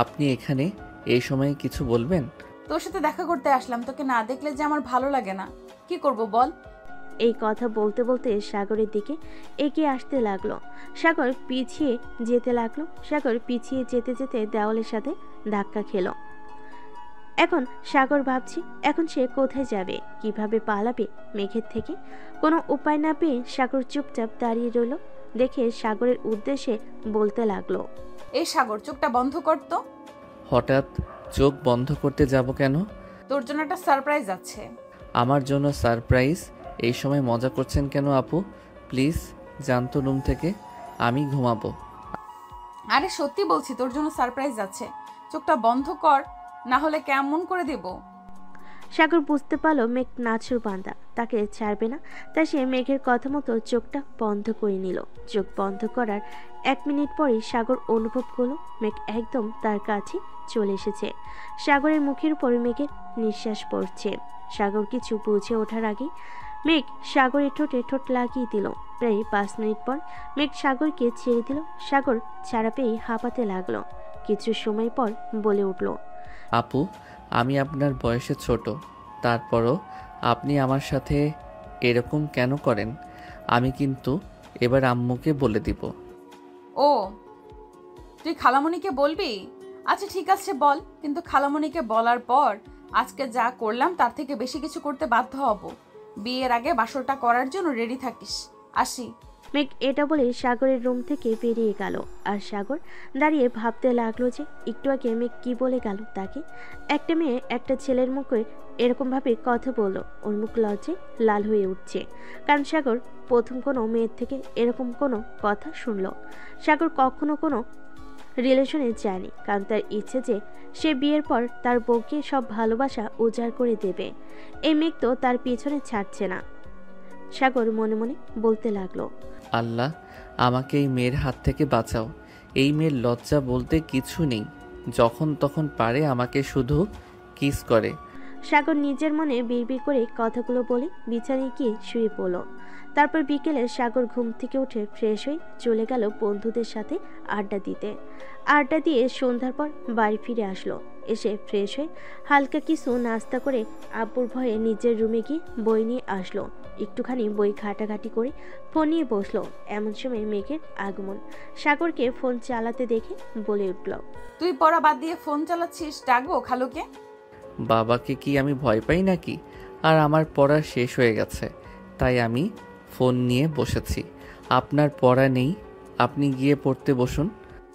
আপনি এখানে এই সময়ে কিছু বলবেন? তোর সাথে দেখা করতে আসলাম, তোকে না দেখলে যে আমার ভালো লাগে না। কি করব বল? এই কথা বলতে বলতে সাগরের দিকে এগিয়ে আসতে লাগলো। সাগর পিছিয়ে যেতে লাগলো। সাগর পিছিয়ে যেতে যেতে দেওয়ালের সাথে ধাক্কা খেলো। এখন সাগর ভাবছে, এখন সে কোথায় যাবে, কিভাবে পালাবে মেঘের থেকে। কোনো উপায় না পেয়ে সাগর চুপচাপ দাঁড়িয়ে রইল। দেখে সাগরের উদ্দেশ্যে বলতে লাগলো, এই সাগর, চোখটা বন্ধ কর তো। হঠাৎ চোখ বন্ধ করতে যাব কেন? তোর জন্য একটা সারপ্রাইজ আছে। আমার জন্য সারপ্রাইজ? এই সময় মজা করছেন কেন আপু? প্লিজ জানতো রুম থেকে, আমি ঘুমাবো। আরে সত্যি বলছি, তোর জন্য সারপ্রাইজ আছে। চোখটা বন্ধ কর, না হলে কেমন করে দেব। সাগর বুঝতে পারলো মেঘ নাছুর বান্দা, তাকে ছাড়বে না। তাই সে মেঘের কথা মতো চোখটা বন্ধ করে নিল। চোখ বন্ধ করার 1 মিনিট পরই সাগর অনুভব করলো মেঘ একদম তার কাছে চলে এসেছে। সাগরের মুখের উপর মেঘের নিঃশ্বাস পড়ছে। সাগর কিছু বুঝে ওঠার আগে মেঘ সাগরের ঠোঁটে ঠোঁট লাগিয়ে দিল। প্রায় 5 মিনিট পর মেঘ সাগরকে ছেড়ে দিল। সাগর ছাড়া পেয়ে হাঁপাতে লাগলো। কিছু সময় পর বলে উঠল, আপু, আমি আপনার বয়সে ছোট, তারপরও আপনি আমার সাথে এরকম কেন করেন? আমি কিন্তু এবার আম্মুকে বলে দিব। ও, তুই খালামণিকে বলবি? আচ্ছা ঠিক আছে বল, কিন্তু খালামণিকে বলার পর আজকে যা করলাম তার থেকে বেশি কিছু করতে বাধ্য হব। বিয়ের আগে বাসরটা করার জন্য রেডি থাকিস। আসি। মেঘ এটা বলে সাগরের রুম থেকে বেরিয়ে গেল। আর সাগর দাঁড়িয়ে ভাবতে লাগলো যে একটু আগে মেঘ কি বলে গেল তাকে। একটা মেয়ে একটা ছেলের মুখে এরকমভাবে কথা বললো, ওর মুখ লজ্জায় লাল হয়ে উঠছে। কারণ সাগর প্রথম কোনো মেয়ের থেকে এরকম কোনো কথা শুনলো। সাগর কখনো কোনো রিলেশনে যায়নি, কারণ তার ইচ্ছে যে সে বিয়ের পর তার বউকে সব ভালোবাসা উজাড় করে দেবে। এই মেঘ তো তার পিছনে ছাড়ছে না। সাগর মনে মনে বলতে লাগলো, আল্লাহ, আমাকে এই মেয়ের হাত থেকে বাঁচাও। এই মেয়ের লজ্জা বলতে কিছু নেই, যখন তখন পারে আমাকে শুধু কিস করে। সাগর নিজের মনে বিড়বিড় করে কথাগুলো বলে বিছানায় গিয়ে শুয়ে পড়ল। তারপর বিকেলে সাগর ঘুম থেকে উঠে ফ্রেশ হয়ে চলে গেল বন্ধুদের সাথে আড্ডা দিতে। আড্ডা দিয়ে সন্ধ্যার পর বাড়ি ফিরে আসলো। এসে ফ্রেশ হয়ে হালকা কিছু নাস্তা করে আব্বুর ভয়ে নিজের রুমে গিয়ে বই নিয়ে আসলো। একটুখানি বই ঘাটাঘাটি করে ফোন নিয়ে বসলো। এমন সময় মেঘের আগমন। সাগরকে ফোন চালাতে দেখে বলে উঠল, তুই পড়া বাদ দিয়ে ফোন চালাচ্ছিস, ডাকবো খালুকে? বাবাকে কি আমি ভয় পাই নাকি? আর আমার পড়া শেষ হয়ে গেছে, তাই আমি ফোন নিয়ে বসেছি। আপনার পড়া নেই, আপনি গিয়ে পড়তে বসুন।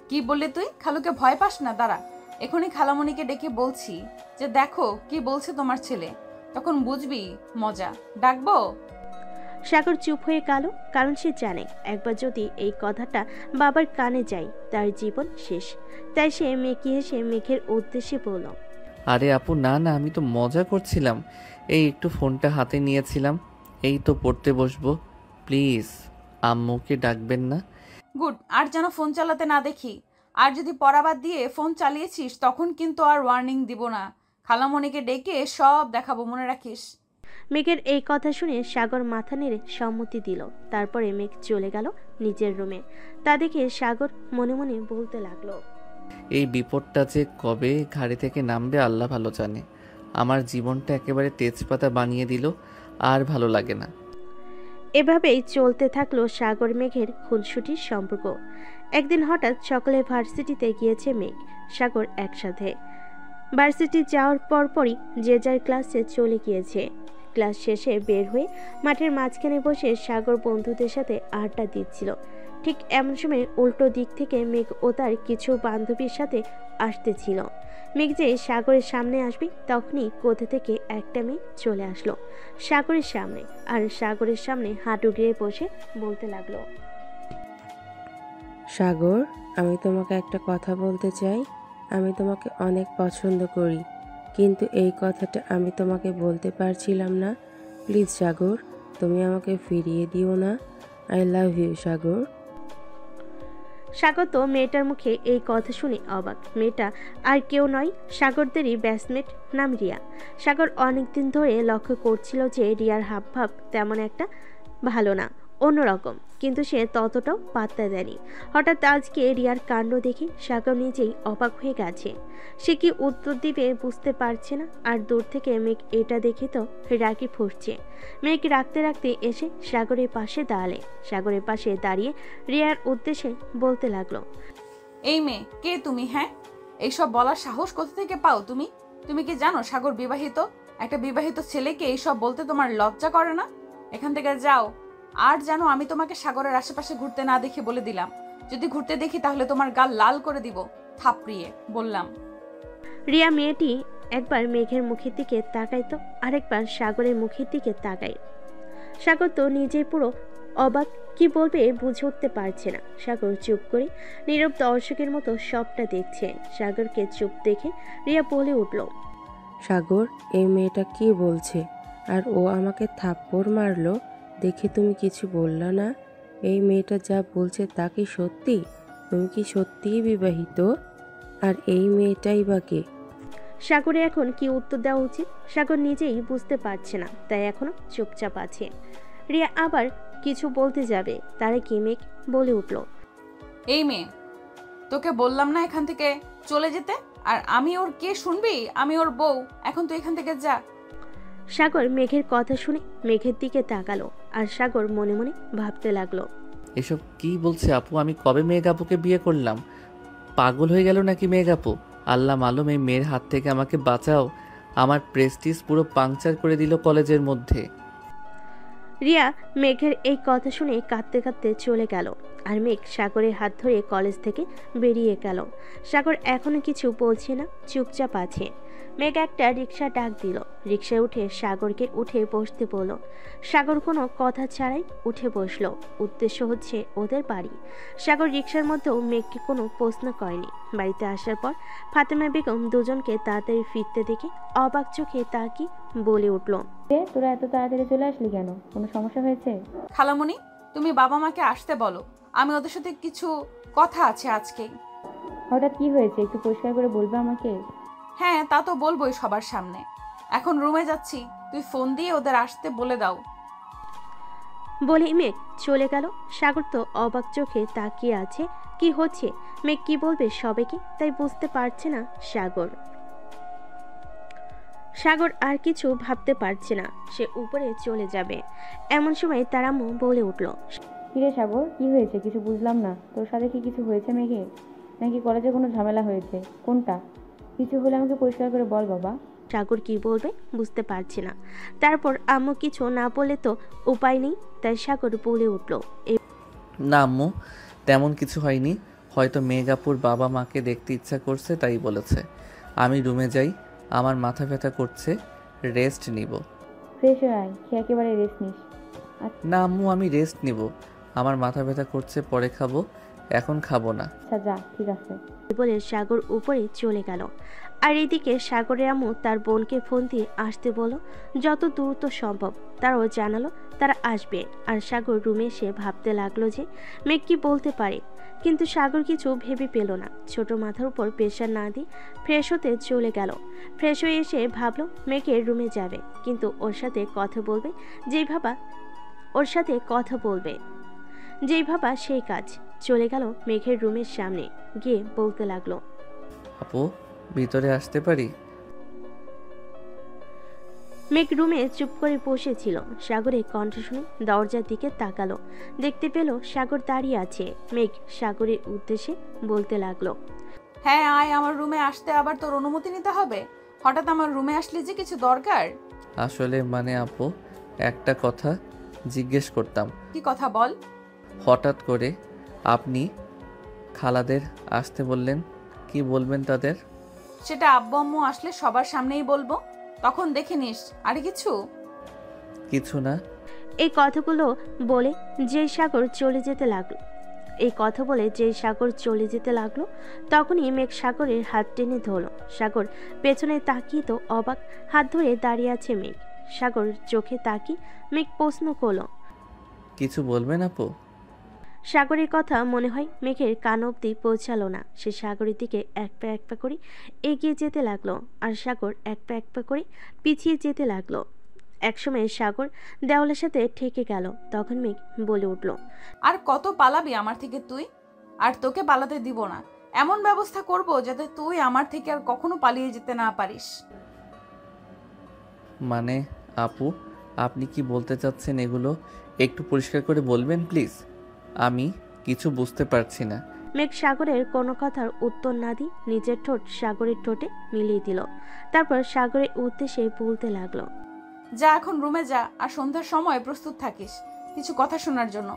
কি বললি তুই? খালুকে ভয় পাস না? দাঁড়া, এখনই খালামণিকে ডেকে বলছি যে দেখো কি বলছে তোমার ছেলে, তখন বুঝবি মজা। ডাকবো? সাগর চুপ হয়ে গেল, কারণ সে জানে একবার যদি এই কথাটা বাবার কানে যায় তার জীবন শেষ। তাই সে মেকি হেসে মেঘের উদ্দেশ্যে বলল, আরে আপু, না না, আমি তো মজা করছিলাম। এই একটু ফোনটা হাতে নিয়েছিলাম, এই তো পড়তে বসবো। প্লিজ আম্মুকে ডাকবেন না। গুড, আর যেন ফোন চালাতে না দেখি। আর যদি পড়া বাদ দিয়ে ফোন চালিয়েছিস তখন কিন্তু আর ওয়ার্নিং দিব না। খালামণিকে ডেকে সব দেখাবো, মনে রাখিস। মেঘের এই কথা শুনে সাগর মাথা নেড়ে সম্মতি দিল। তারপরে মেঘ চলে গেল নিজের রুমে। তা দেখে সাগর মনে মনে বলতে লাগলো, এই বিপদটা যে কবে ঘাড়ি থেকে নামবে আল্লাহ ভালো জানে। আমার জীবনটা একেবারে তেজপাতা বানিয়ে দিল, আর ভালো লাগে না। এভাবেই চলতে থাকলো সাগর মেঘের খুনসুটির সম্পর্ক। একদিন হঠাৎ সকালে ভার্সিটিতে গিয়েছে মেঘ সাগর একসাথে। ভার্সিটি যাওয়ার পরপরই যে যার ক্লাসে চলে গিয়েছে। ক্লাস শেষে বের হয়ে মাঠের মাঝখানে বসে সাগর বন্ধুদের সাথে আড্ডা দিচ্ছিল। ঠিক এমন সময় উল্টো দিক থেকে মেঘ ও তার কিছু বান্ধবীর সাথে আসতেছিল। মেঘ যে সাগরের সামনে আসবে তখনই কোথা থেকে একটা মেয়ে চলে আসলো সাগরের সামনে। আর সাগরের সামনে হাঁটু গেড়ে বসে বলতে লাগলো, সাগর, আমি তোমাকে একটা কথা বলতে চাই। আমি তোমাকে অনেক পছন্দ করি, কিন্তু এই কথাটা আমি তোমাকে বলতে পারছিলাম না। প্লিজ সাগর, তুমি আমাকে ফিরিয়ে দিও না। আই লাভ ইউ সাগর। সাগর তো মেয়েটার মুখে এই কথা শুনে অবাক। মেয়েটা আর কেউ নয়, সাগরদেরই ব্যাচমেট, নাম রিয়া। সাগর অনেকদিন ধরে লক্ষ্য করছিল যে রিয়ার হাবভাব তেমন একটা ভালো না, অন্যরকম, কিন্তু সে ততটাও পাত্তা দেয়নি। হঠাৎ আজকে রিয়ার কাণ্ড দেখে সাগর নিজেই অবাক হয়ে গেছে। সে কি উত্তর দিবে বুঝতে পারছে না। আর দূর থেকে মেঘ এটা দেখে তো রাগি ফুটছে। মেঘ রাখতে রাখতে এসে সাগরের পাশে দাঁড়ালে। সাগরের পাশে দাঁড়িয়ে রিয়ার উদ্দেশ্যে বলতে লাগলো, এই মেয়ে কে তুমি? হ্যাঁ, এইসব বলার সাহস কোথা থেকে পাও তুমি? তুমি কি জানো সাগর বিবাহিত? একটা বিবাহিত ছেলেকে এইসব বলতে তোমার লজ্জা করে না? এখান থেকে যাও। আর জানো, আমি তোমাকে সাগরের আশেপাশে ঘুরতে না দেখে বলে দিলাম, যদি ঘুরতে দেখি তাহলে তোমার গাল লাল করে দিব থাপড়িয়ে, বললাম। রিয়া মেয়েটি একবার মেঘের মুখের দিকে তাকায় তো আরেকবার সাগরের মুখের দিকে তাকায়। সাগর তো নিজেই পুরো অবাক, কি বলবে বুঝে উঠতে পারছে না। সাগর চুপ করে নীরব দর্শকের মতো সবটা দেখছে। সাগরকে চুপ দেখে রিয়া বলে উঠল, সাগর, এই মেয়েটা কি বলছে? আর ও আমাকে থাপ্পড় মারলো দেখে তুমি কিছু বললা না? এই মেয়েটা যা বলছে তা কি সত্যি? তুমি কি সত্যিই বিবাহিত? আর এই মেয়েটাই বা কে? সাগরে এখন কি উত্তর দেওয়া উচিত সাগর নিজেই বুঝতে পারছে না, তাই এখনো চুপচাপ আছে। রিয়া আবার কিছু বলতে যাবে, তারে কি মেঘ বলে উঠল, এই মেয়ে, তোকে বললাম না এখান থেকে চলে যেতে? আর আমি ওর কে শুনবি? আমি ওর বউ। এখন তুই এখান থেকে যা। সাগর মেঘের কথা শুনে মেঘের দিকে তাকালো, আর সাগর মনে মনে ভাবতে লাগলো, এসব কি বলছে আপু? আমি কবে মেঘ আপুকে বিয়ে করলাম? পাগল হয়ে গেল নাকি মেঘ আপু? আল্লাহ মালুম, এই মেয়ের হাত থেকে আমাকে বাঁচাও। আমার প্রেস্টিজ পুরো পাংচার করে দিল কলেজের মধ্যে। রিয়া মেঘের এই কথা শুনে কাঁদতে কাঁদতে চলে গেল, আর মেঘ সাগরের হাত ধরে কলেজ থেকে বেরিয়ে গেল। সাগর এখনো কিছু বলছে না, চুপচাপ আছে। মেঘ একটা রিক্সা ডাক দিল, রিক্সায় উঠে সাগরকে উঠে বসতে বলল। সাগর কোনো কথা ছাড়াই উঠে বসলো। উদ্দেশ্য হচ্ছে ওদের বাড়ি। সাগর রিক্সার মধ্যেও মেঘকে কোনো প্রশ্ন করেনি। বাড়িতে আসার পর ফাতেমা বেগম দুজনকে তাড়াতাড়ি ফিরতে দেখে অবাক চোখে তাকিয়ে বলে উঠল, তোরা এত তাড়াতাড়ি চলে আসলি কেন? কোনো সমস্যা হয়েছে? খালামণি, তুমি বাবা মাকে আসতে বলো, আমি ওদের সাথে কিছু কথা আছে আজকে। হঠাৎ কি হয়েছে একটু পরিষ্কার করে বলবে আমাকে? হ্যাঁ, তা তো বলবোই সবার সামনে। এখন রুমে যাচ্ছি, তুই ফোন দিয়ে ওদের আসতে বলে দাও। বলে মেঘ চলে গেল। সাগর তো অবাক চোখে তাকিয়ে আছে, কি হচ্ছে, মেঘ কি বলবে সবাইকে, তাই বুঝতে পারছে না সাগর। সাগর আর কিছু ভাবতে পারছে না, সে উপরে চলে যাবে। এমন সময় তার আম্মু বলে উঠল, কিরে সাগর, কি হয়েছে? কিছু বুঝলাম না। তোর সাথে কি কিছু হয়েছে মেঘে? নাকি কলেজে কোনো ঝামেলা হয়েছে? কোনটা? কিছু হলে আমাকে পরিষ্কার করে বল বাবা। সাগর কি বলবে বুঝতে পারছে না। তারপর আম্মু কিছু না বলে তো উপায় নেই, তাই সাগর বলে উঠল, না আম্মু, তেমন কিছু হয়নি। হয়তো মেঘাপুর বাবা মাকে দেখতে ইচ্ছা করছে তাই বলেছে। আমি রুমে যাই, আমার মাথা ব্যথা করছে, রেস্ট নিব। ফ্রেশ হয়ে আয়, খেয়ে একেবারে রেস্ট নিস। না আম্মু, আমি রেস্ট নিব। আমার মাথা ব্যথা করছে, পরে খাবো, এখন খাবো না। আচ্ছা যা, ঠিক আছে। বলে সাগর উপরে চলে গেল। আর এদিকে সাগরের আম্মু তার বোনকে ফোন দিয়ে আসতে বলো, যত দ্রুত সম্ভব। তারাও জানালো তারা আসবে। আর সাগর রুমে এসে ভাবতে লাগলো যে মেঘ কি বলতে পারে, কিন্তু সাগর কিছু ভেবে পেল না। ছোট মাথার উপর প্রেশার না দিয়ে ফ্রেশ হতে চলে গেল। ফ্রেশ হয়ে এসে ভাবলো মেঘের রুমে যাবে, কিন্তু ওর সাথে কথা বলবে যেই ভাবা সেই কাজ। চলে গেল মেঘের রুমের সামনে, গিয়ে বলতে লাগলো, আপু, ভিতরে আসতে পারি? মেঘ রুমে চুপ করে বসেছিল। সাগরের কণ্ঠ শুনে দরজার দিকে তাকালো, দেখতে পেল সাগর দাঁড়িয়ে আছে। মেঘ সাগরের উদ্দেশ্যে বলতে লাগলো, হ্যাঁ আয়, আমার রুমে আসতে আবার তোর অনুমতি নিতে হবে? হঠাৎ আমার রুমে আসলে যে কিছু দরকার? আসলে মানে আপু, একটা কথা জিজ্ঞেস করতাম। কি কথা বল। হঠাৎ করে আপনি খালাদের আসতে বললেন, কি বলবেন তাদের? সেটা আব্বু আম্মু আসলে সবার সামনেই বলবো, তখন দেখে নিস। আর কিছু না। এই কথাগুলো বলে যেই সাগর চলে যেতে লাগলো তখনই মেঘ সাগরের হাত টেনে ধরল। সাগর পেছনে তাকিয়ে তো অবাক, হাত ধরে দাঁড়িয়ে আছে মেঘ। সাগর চোখে তাকিয়ে মেঘ প্রশ্ন করলো, কিছু বলবেন আপু? সাগরের কথা মনে হয় মেঘের কান অবধি পৌঁছালো না। সে সাগরের দিকে এক পা করে এগিয়ে যেতে লাগলো, আর সাগর এক পা করে পিছিয়ে যেতে লাগলো। একসময় সাগর দেওয়ালের সাথে ঠেকে গেল। তখন মেঘ বলে উঠল, আর কত পালাবি আমার থেকে তুই? আর তোকে পালাতে দিব না। এমন ব্যবস্থা করব যাতে তুই আমার থেকে আর কখনো পালিয়ে যেতে না পারিস। মানে আপু, আপনি কি বলতে চাচ্ছেন এগুলো একটু পরিষ্কার করে বলবেন প্লিজ? আমি কিছু বুঝতে পারছি না। মেঘ সাগরের কোনো কথার উত্তর না দিয়ে নিজের ঠোঁট সাগরের ঠোঁটে মিলিয়ে দিল। তারপর সাগরের উদ্দেশ্যে বলতে লাগলো, যা এখন রুমে যা, আর সন্ধ্যার সময় প্রস্তুত থাকিস কিছু কথা শোনার জন্য।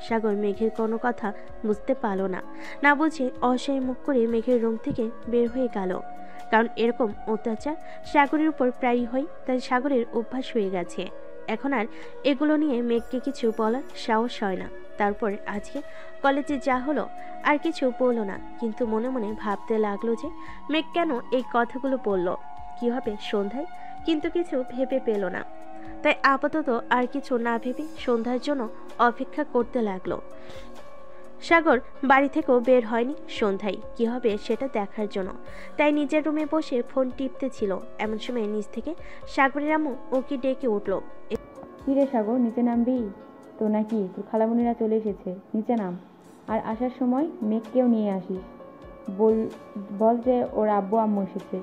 সাগর মেঘের কোনো কথা বুঝতে পারল না, না বুঝে অসহায় মুখ করে মেঘের রুম থেকে বের হয়ে গেল। কারণ এরকম অত্যাচার সাগরের উপর প্রায়ই হয়, তাই সাগরের অভ্যাস হয়ে গেছে। এখন আর এগুলো নিয়ে মেঘকে কিছু বলার সাহস হয় না। তারপর আজকে কলেজে যা হলো আর কিছু বলল না, কিন্তু মনে মনে ভাবতে লাগলো যে মেঘ কেন এই কথাগুলো বলল। কি হবে সন্ধ্যায়, কিন্তু কিছু ভেবে পেল না। তাই আপাতত আর কিছু না ভেবে সন্ধ্যার জন্য অপেক্ষা করতে লাগলো। সাগর বাড়ি থেকেও বের হয়নি সন্ধ্যায় কি হবে সেটা দেখার জন্য, তাই নিজের রুমে বসে ফোন টিপতে ছিল। এমন সময় নিচ থেকে সাগরের আম্মু ওকে ডেকে উঠল। কী রে সাগর, নিচে নামবি তো নাকি? তোর খালামুনিরা চলে এসেছে, নিচে নাম। আর আসার সময় মেঘকেও নিয়ে আসিস। বল বল যে ওর আব্বু আম্মু এসেছে।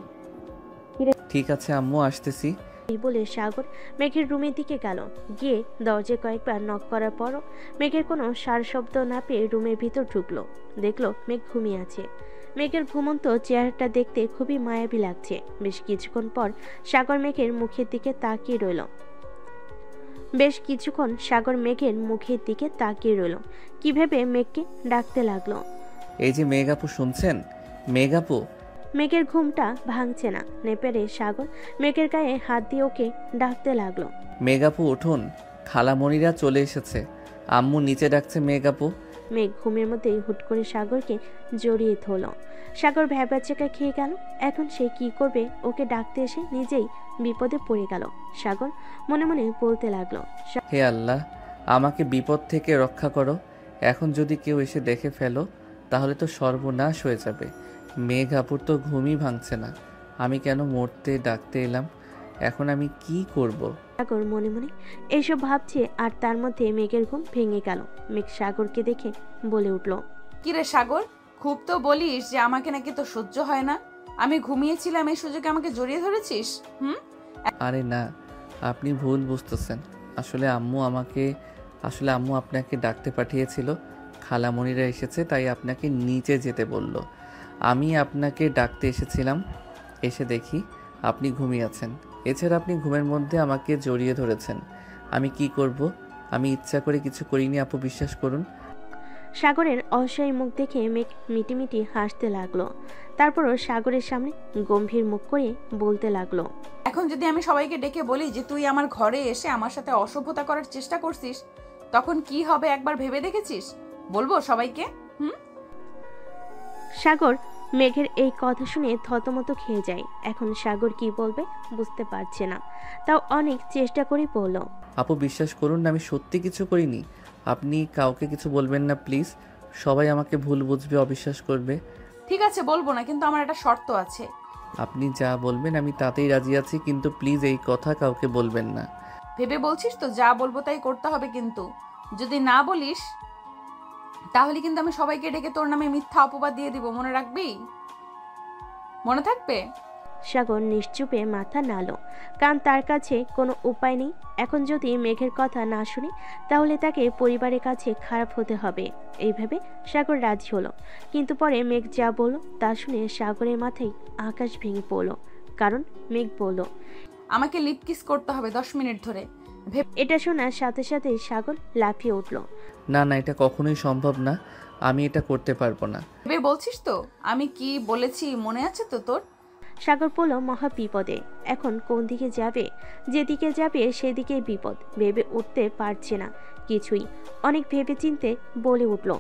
ঠিক আছে আম্মু, আসতেছি। এই বলে সাগর মেঘের রুমের দিকে গেল। গিয়ে দরজায় কয়েকবার নক করার পরও মেঘের কোনো সার শব্দ না পেয়ে রুমের ভিতর ঢুকলো। দেখলো মেঘ ঘুমিয়ে আছে। মেঘের ঘুমন্ত চেহারাটা দেখতে খুবই মায়াবী লাগছে। বেশ কিছুক্ষণ পর সাগর মেঘের মুখের দিকে তাকিয়ে রইল। কি ভেবে মেঘকে ডাকতে লাগলো। এই যে মেঘ আপু, শুনছেন? মেঘ আপু। মেঘের ঘুমটা ভাঙছে না। নেপেরে সাগর মেঘের গায়ে হাত দিয়ে ওকে ডাকতে লাগলো। মেঘ আপু উঠুন, খালামণিরা চলে এসেছে, আম্মু নিচে ডাকছে মেঘ আপু। মেঘ ঘুমের মধ্যেই হুট করে সাগরকে জড়িয়ে ধরল। সাগর ভ্যাবাচ্চাকা খেয়ে গেল। এখন সে কি করবে? ওকে ডাকতে এসে নিজেই বিপদে পড়ে গেল। সাগর মনে মনে বলতে লাগলো, হে আল্লাহ, আমাকে বিপদ থেকে রক্ষা করো। এখন যদি কেউ এসে দেখে ফেলো তাহলে তো সর্বনাশ হয়ে যাবে। মেঘ আপুর তো ঘুমই ভাঙছে না, আমি কেন মরতে ডাকতে এলাম? এখন আমি কি করব? সাগর মনে মনে এইসব ভাবছে, আর তার মধ্যে মেঘের ঘুম ভেঙে গেল। মেঘ সাগরকে দেখে বলে উঠল, কিরে সাগর, খুব তো বলিস যে আমাকে নাকি তো সহ্য হয় না। আমি ঘুমিয়েছিলাম এই সুযোগে আমাকে জড়িয়ে ধরেছিস। আরে না, আপনি ভুল বুঝতেছেন। আসলে আম্মু আপনাকে ডাকতে পাঠিয়েছিল। খালামণিরা এসেছে তাই আপনাকে নিচে যেতে বলল। আমি আপনাকে ডাকতে এসেছিলাম, এসে দেখি আপনি ঘুমিয়ে আছেন। এছাড়া আপনি ঘুমের মধ্যে আমাকে জড়িয়ে ধরেছেন। আমি কি করব? আমি ইচ্ছা করে কিছু করিনি আপু, বিশ্বাস করুন। সাগরের অসহায় মুখ দেখে মেঘ মিটিমিটি হাসতে লাগলো। তারপরও সাগরের সামনে গম্ভীর মুখ করে বলতে লাগলো, এখন যদি আমি সবাইকে ডেকে বলি যে তুই আমার ঘরে এসে আমার সাথে অসভ্যতা করার চেষ্টা করছিস, তখন কি হবে একবার ভেবে দেখেছিস? বলবো সবাইকে? সাগর মেঘের এই কথা শুনে থতমত খেয়ে যায়। এখন সাগর কি বলবে বুঝতে পারছে না, তাও অনেক চেষ্টা করে বলল, আপু বিশ্বাস করুন, আমি সত্যি কিছু করিনি। আপনি কাউকে কিছু বলবেন না প্লিজ। সবাই আমাকে ভুল বুঝবে, অবিশ্বাস করবে। ঠিক আছে বলবো না, কিন্তু আমার একটা শর্ত আছে। আপনি যা বলবেন আমি তাতেই রাজি আছি, কিন্তু প্লিজ এই কথা কাউকে বলবেন না। ভেবে বলছিস তো? যা বলবো তাই করতে হবে, কিন্তু যদি না বলিস তাহলে কিন্তু আমি সবাইকে ডেকে তোর নামে মিথ্যা অপবাদ দিয়ে দিব। মনে রাখবি? মনে থাকবে? সাগর নিশ্চুপে মাথা নাড়ল, কারণ তার কাছে কোনো উপায় নেই। এখন যদি মেঘের কথা না শুনে তাহলে তাকে পরিবারের কাছে খারাপ হতে হবে। এইভাবে সাগর রাজি হলো। কিন্তু পরে মেঘ যা বলল তা শুনে সাগরের মাথায় আকাশ ভেঙে পড়ল। কারণ মেঘ বলল, আমাকে লিপ কিস করতে হবে 10 মিনিট ধরে। এটা শোনার সাথে সাথে সাগর লাফিয়ে উঠল। না না, এটা কখনোই সম্ভব না, আমি এটা করতে পারবো না। ভেবে বলছিস তো? আমি কি বলেছি মনে আছে তো তোর? সাগর পড়ল মহা বিপদে। এখন কোন দিকে যাবে? যেদিকে যাবে সেদিকেই বিপদ। ভেবে উঠতে পারছে না কিছুই। অনেক ভেবে চিনতে বলে উঠল,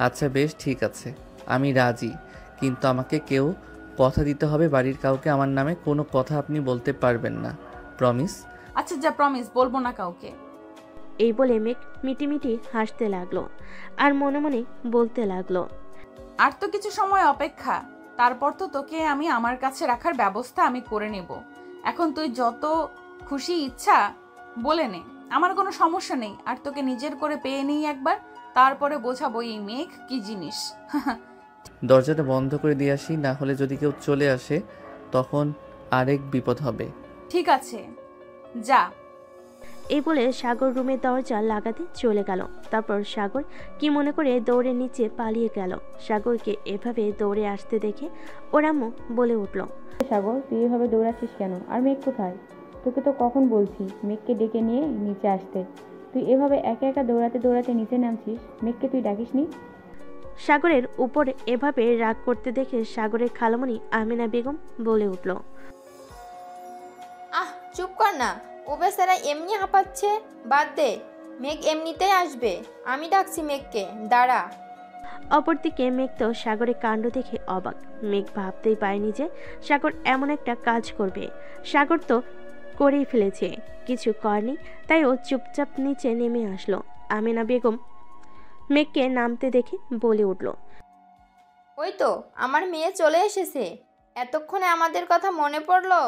আচ্ছা বেশ, ঠিক আছে, আমি রাজি, কিন্তু আমাকে কেউ কথা দিতে হবে, বাড়ির কাউকে আমার নামে কোনো কথা আপনি বলতে পারবেন না, প্রমিস? আচ্ছা যা, প্রমিস, বলবো না কাউকে। এই বলে মেঘ মিটিমিটি হাসতে লাগলো আর মনে মনে বলতে লাগলো, আর তো কিছু সময় অপেক্ষা, তারপর তো তোকে আমি আমার কাছে রাখার ব্যবস্থা আমি করে নেব। এখন তুই যত খুশি ইচ্ছা বলে নে, আমার কোনো সমস্যা নেই। আর তোকে নিজের করে পেয়ে নিই একবার, তারপরে বোঝাবো এই মেঘ কি জিনিস। দরজাটা বন্ধ করে দিয়ে আসি, না হলে যদি কেউ চলে আসে তখন আরেক বিপদ হবে। ঠিক আছে, যা। এই বলে সাগর রুমের দরজা লাগাতে চলে গেল। তারপর সাগর কি মনে করে দৌড়ে নিচে পালিয়ে গেল। সাগরকে এভাবে দৌড়ে আসতে দেখে ওর আম্মু বলে উঠল, সাগর তুই এভাবে দৌড়াচ্ছিস কেন? আর মেঘ কোথায়? তোকে তো কখন বলছি মেঘকে ডেকে নিয়ে নিচে আসতে। তুই এভাবে একা একা দৌড়াতে দৌড়াতে নিচে নামছিস, মেঘকে তুই ডাকিসনি? সাগরের উপর এভাবে রাগ করতে দেখে সাগরের খালামণি আমিনা বেগম বলে উঠল, আহ চুপ কর না, ও বেচারা এমনি হাঁপাচ্ছে, বাদ দে, মেঘ এমনিতেই আসবে, আমি ডাকছি মেঘকে, দাঁড়া। অপরদিকে মেঘ তো সাগরের কাণ্ড দেখে অবাক। মেঘ ভাবতেই পারেনি যে সাগর এমন একটা কাজ করবে। সাগর তো করেই ফেলেছে, কিছু করেনি, তাই ও চুপচাপ নিচে নেমে আসলো। আমেনা বেগম মেঘকে নামতে দেখে বলে উঠল, ওই তো আমার মেয়ে চলে এসেছে। এতক্ষণে আমাদের কথা মনে পড়লো?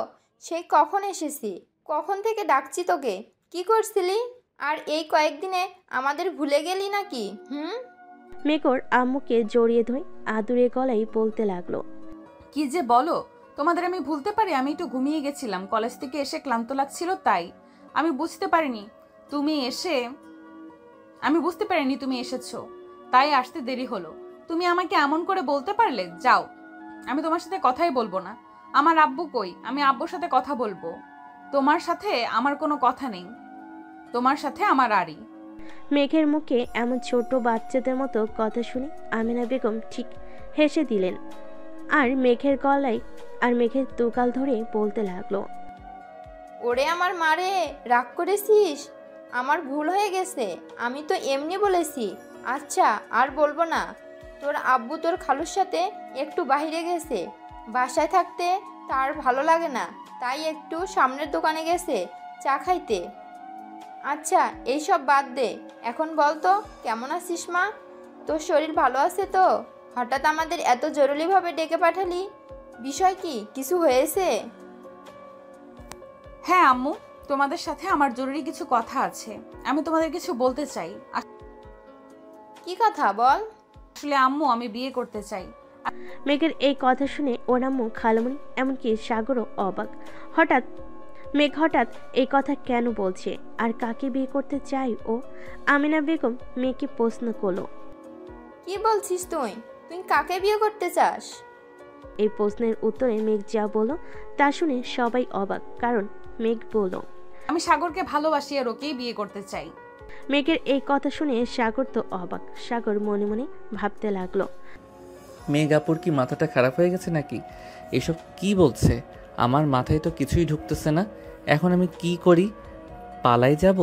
সেই কখন এসেছি, কখন থেকে ডাকছি তোকে, কি করছিলি? আর এই কয়েকদিনে আমাদের ভুলে গেলি নাকি? মেঘ ওর আম্মুকে জড়িয়ে ধরে আদুরে গলায় বলতে লাগলো, কি যে বলো, তোমাদের আমি ভুলতে পারি? আমি একটু ঘুমিয়ে গেছিলাম, কলেজ থেকে এসে ক্লান্ত লাগছিল, তাই আমি বুঝতে পারিনি তুমি এসেছো, তাই আসতে দেরি হলো। তুমি আমাকে এমন করে বলতে পারলে? যাও, আমি তোমার সাথে কথাই বলবো না। আমার আব্বু কই? আমি আব্বুর সাথে কথা বলবো। তোমার সাথে আমার কোনো কথা নেই, তোমার সাথে আমার আড়ি। মেঘের মুখে এমন ছোট বাচ্চাদের মতো কথা শুনে আমেনা বেগম ঠিক হেসে দিলেন আর মেঘের দুগাল ধরে বলতে লাগলো, ওরে আমার মারে, রাগ করেছিস? আমার ভুল হয়ে গেছে, আমি তো এমনি বলেছি। আচ্ছা, আর বলবো না। তোর আব্বু তোর খালুর সাথে একটু বাইরে গেছে, বাসায় থাকতে তার ভালো লাগে না, তাই একটু সামনের দোকানে গেছে চা খাইতে। আচ্ছা, এইসব বাদ দে, এখন বল তো কেমন আছিস মা? তোর শরীর ভালো আছে তো? হঠাৎ আমাদের এত জরুরিভাবে ডেকে পাঠালি, বিষয় কি? কিছু হয়েছে? হ্যাঁ আম্মু, তোমাদের সাথে আমার জরুরি কিছু কথা আছে, আমি তোমাদের কিছু বলতে চাই। কি কথা বল? আসলে আম্মু, আমি বিয়ে করতে চাই। মেঘের এই কথা শুনে ওর আম্মু, খালামণি, এমনকি সাগরও অবাক। মেঘ হঠাৎ এই কথা কেন বলছে আর কাকে বিয়ে করতে চাই ও? আমিনা বেগম মেয়েকে প্রশ্ন করলো, কি বলছিস তুই? তুই কাকে বিয়ে করতে চাস? এই প্রশ্নের উত্তরে মেঘ যা বলল তা শুনে সবাই অবাক, কারণ মেঘ বলল, আমি সাগরকে ভালোবাসি আর ওকেই বিয়ে করতে চাই। মেঘের এই কথা শুনে সাগর তো অবাক। সাগর মনে মনে ভাবতে লাগলো, মেঘ আপুর কি মাথাটা খারাপ হয়ে গেছে নাকি? এসব কি বলছে? আমার মাথায় তো কিছুই ঢুকতেছে না। এখন আমি কি করি? পালাই যাব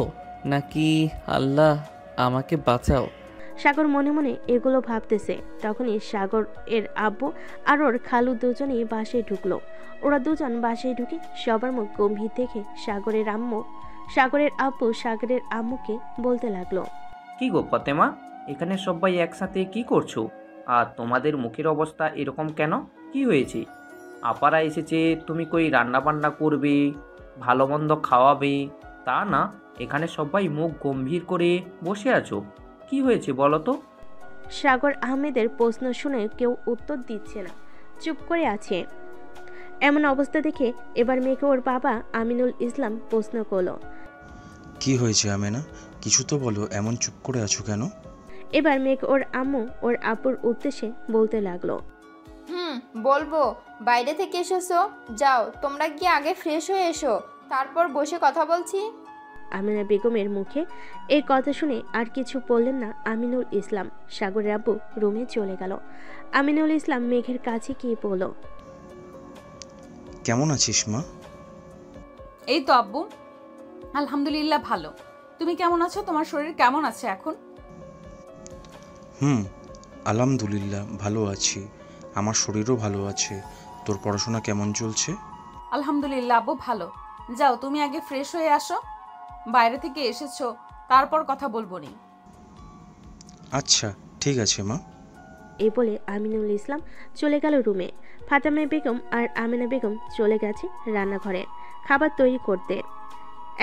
নাকি? আল্লাহ আমাকে বাঁচাও। সাগর মনে মনে এগুলো ভাবতেছে। তখনই সাগর এর আব্বু আর ওর খালু দুজনেই বাসায় ঢুকলো। ওরা দুজন বাসায় ঢুকে সবার মুখ গম্ভীর দেখে সাগরের আব্বু সাগরের আম্মুকে বলতে লাগলো, কি গো ফাতেমা, এখানে সবাই একসাথে কি করছো? আর তোমাদের মুখের অবস্থা এরকম কেন? কি হয়েছে? আপারা এসেছে, তুমি কই রান্না বান্না করবে, ভালো মন্দ খাওয়াবে, তা না, এখানে সবাই মুখ গম্ভীর করে বসে আছো। কি হয়েছে বলো তো? সাগর আহমেদের প্রশ্ন শুনে কেউ উত্তর দিচ্ছে না, চুপ করে আছে। এমন অবস্থা দেখে এবার মেয়েকে ওর বাবা আমিনুল ইসলাম প্রশ্ন করলো, কি হয়েছে আমেনা? কিছু তো বলো, এমন চুপ করে আছো কেন? এবার মেঘ ওর আম্মু ওর আব্বুর উদ্দেশ্যে বলতে লাগলো, বলবো। বাইরে থেকে এসেছো, যাও তোমরা গিয়ে আগে ফ্রেশ হয়ে এসো, তারপর বসে কথা বলছি। আমিনা বেগমের মুখে এই কথা শুনে আর কিছু বললেন না আমিনুল ইসলাম। সাগরের আব্বু রুমে চলে গেল। আমিনুল ইসলাম মেঘের কাছে গিয়ে বলল, কেমন আছিস মা? এই তো আব্বু, আলহামদুলিল্লাহ ভালো। তুমি কেমন আছো? তোমার শরীর কেমন আছে এখন? আলহামদুলিল্লাহ ভালো আছি, আমার শরীরও ভালো আছে। তোর পড়াশোনা কেমন চলছে? আলহামদুলিল্লাহ আব্বু ভালো। যাও তুমি আগে ফ্রেশ হয়ে আসো, বাইরে থেকে এসেছো, তারপর কথা বলবো নি। আচ্ছা ঠিক আছে মা। এই বলে আমিনুল ইসলাম চলে গেল রুমে। ফাতেমা বেগম আর আমিনা বেগম চলে গেছে রান্নাঘরে খাবার তৈরি করতে।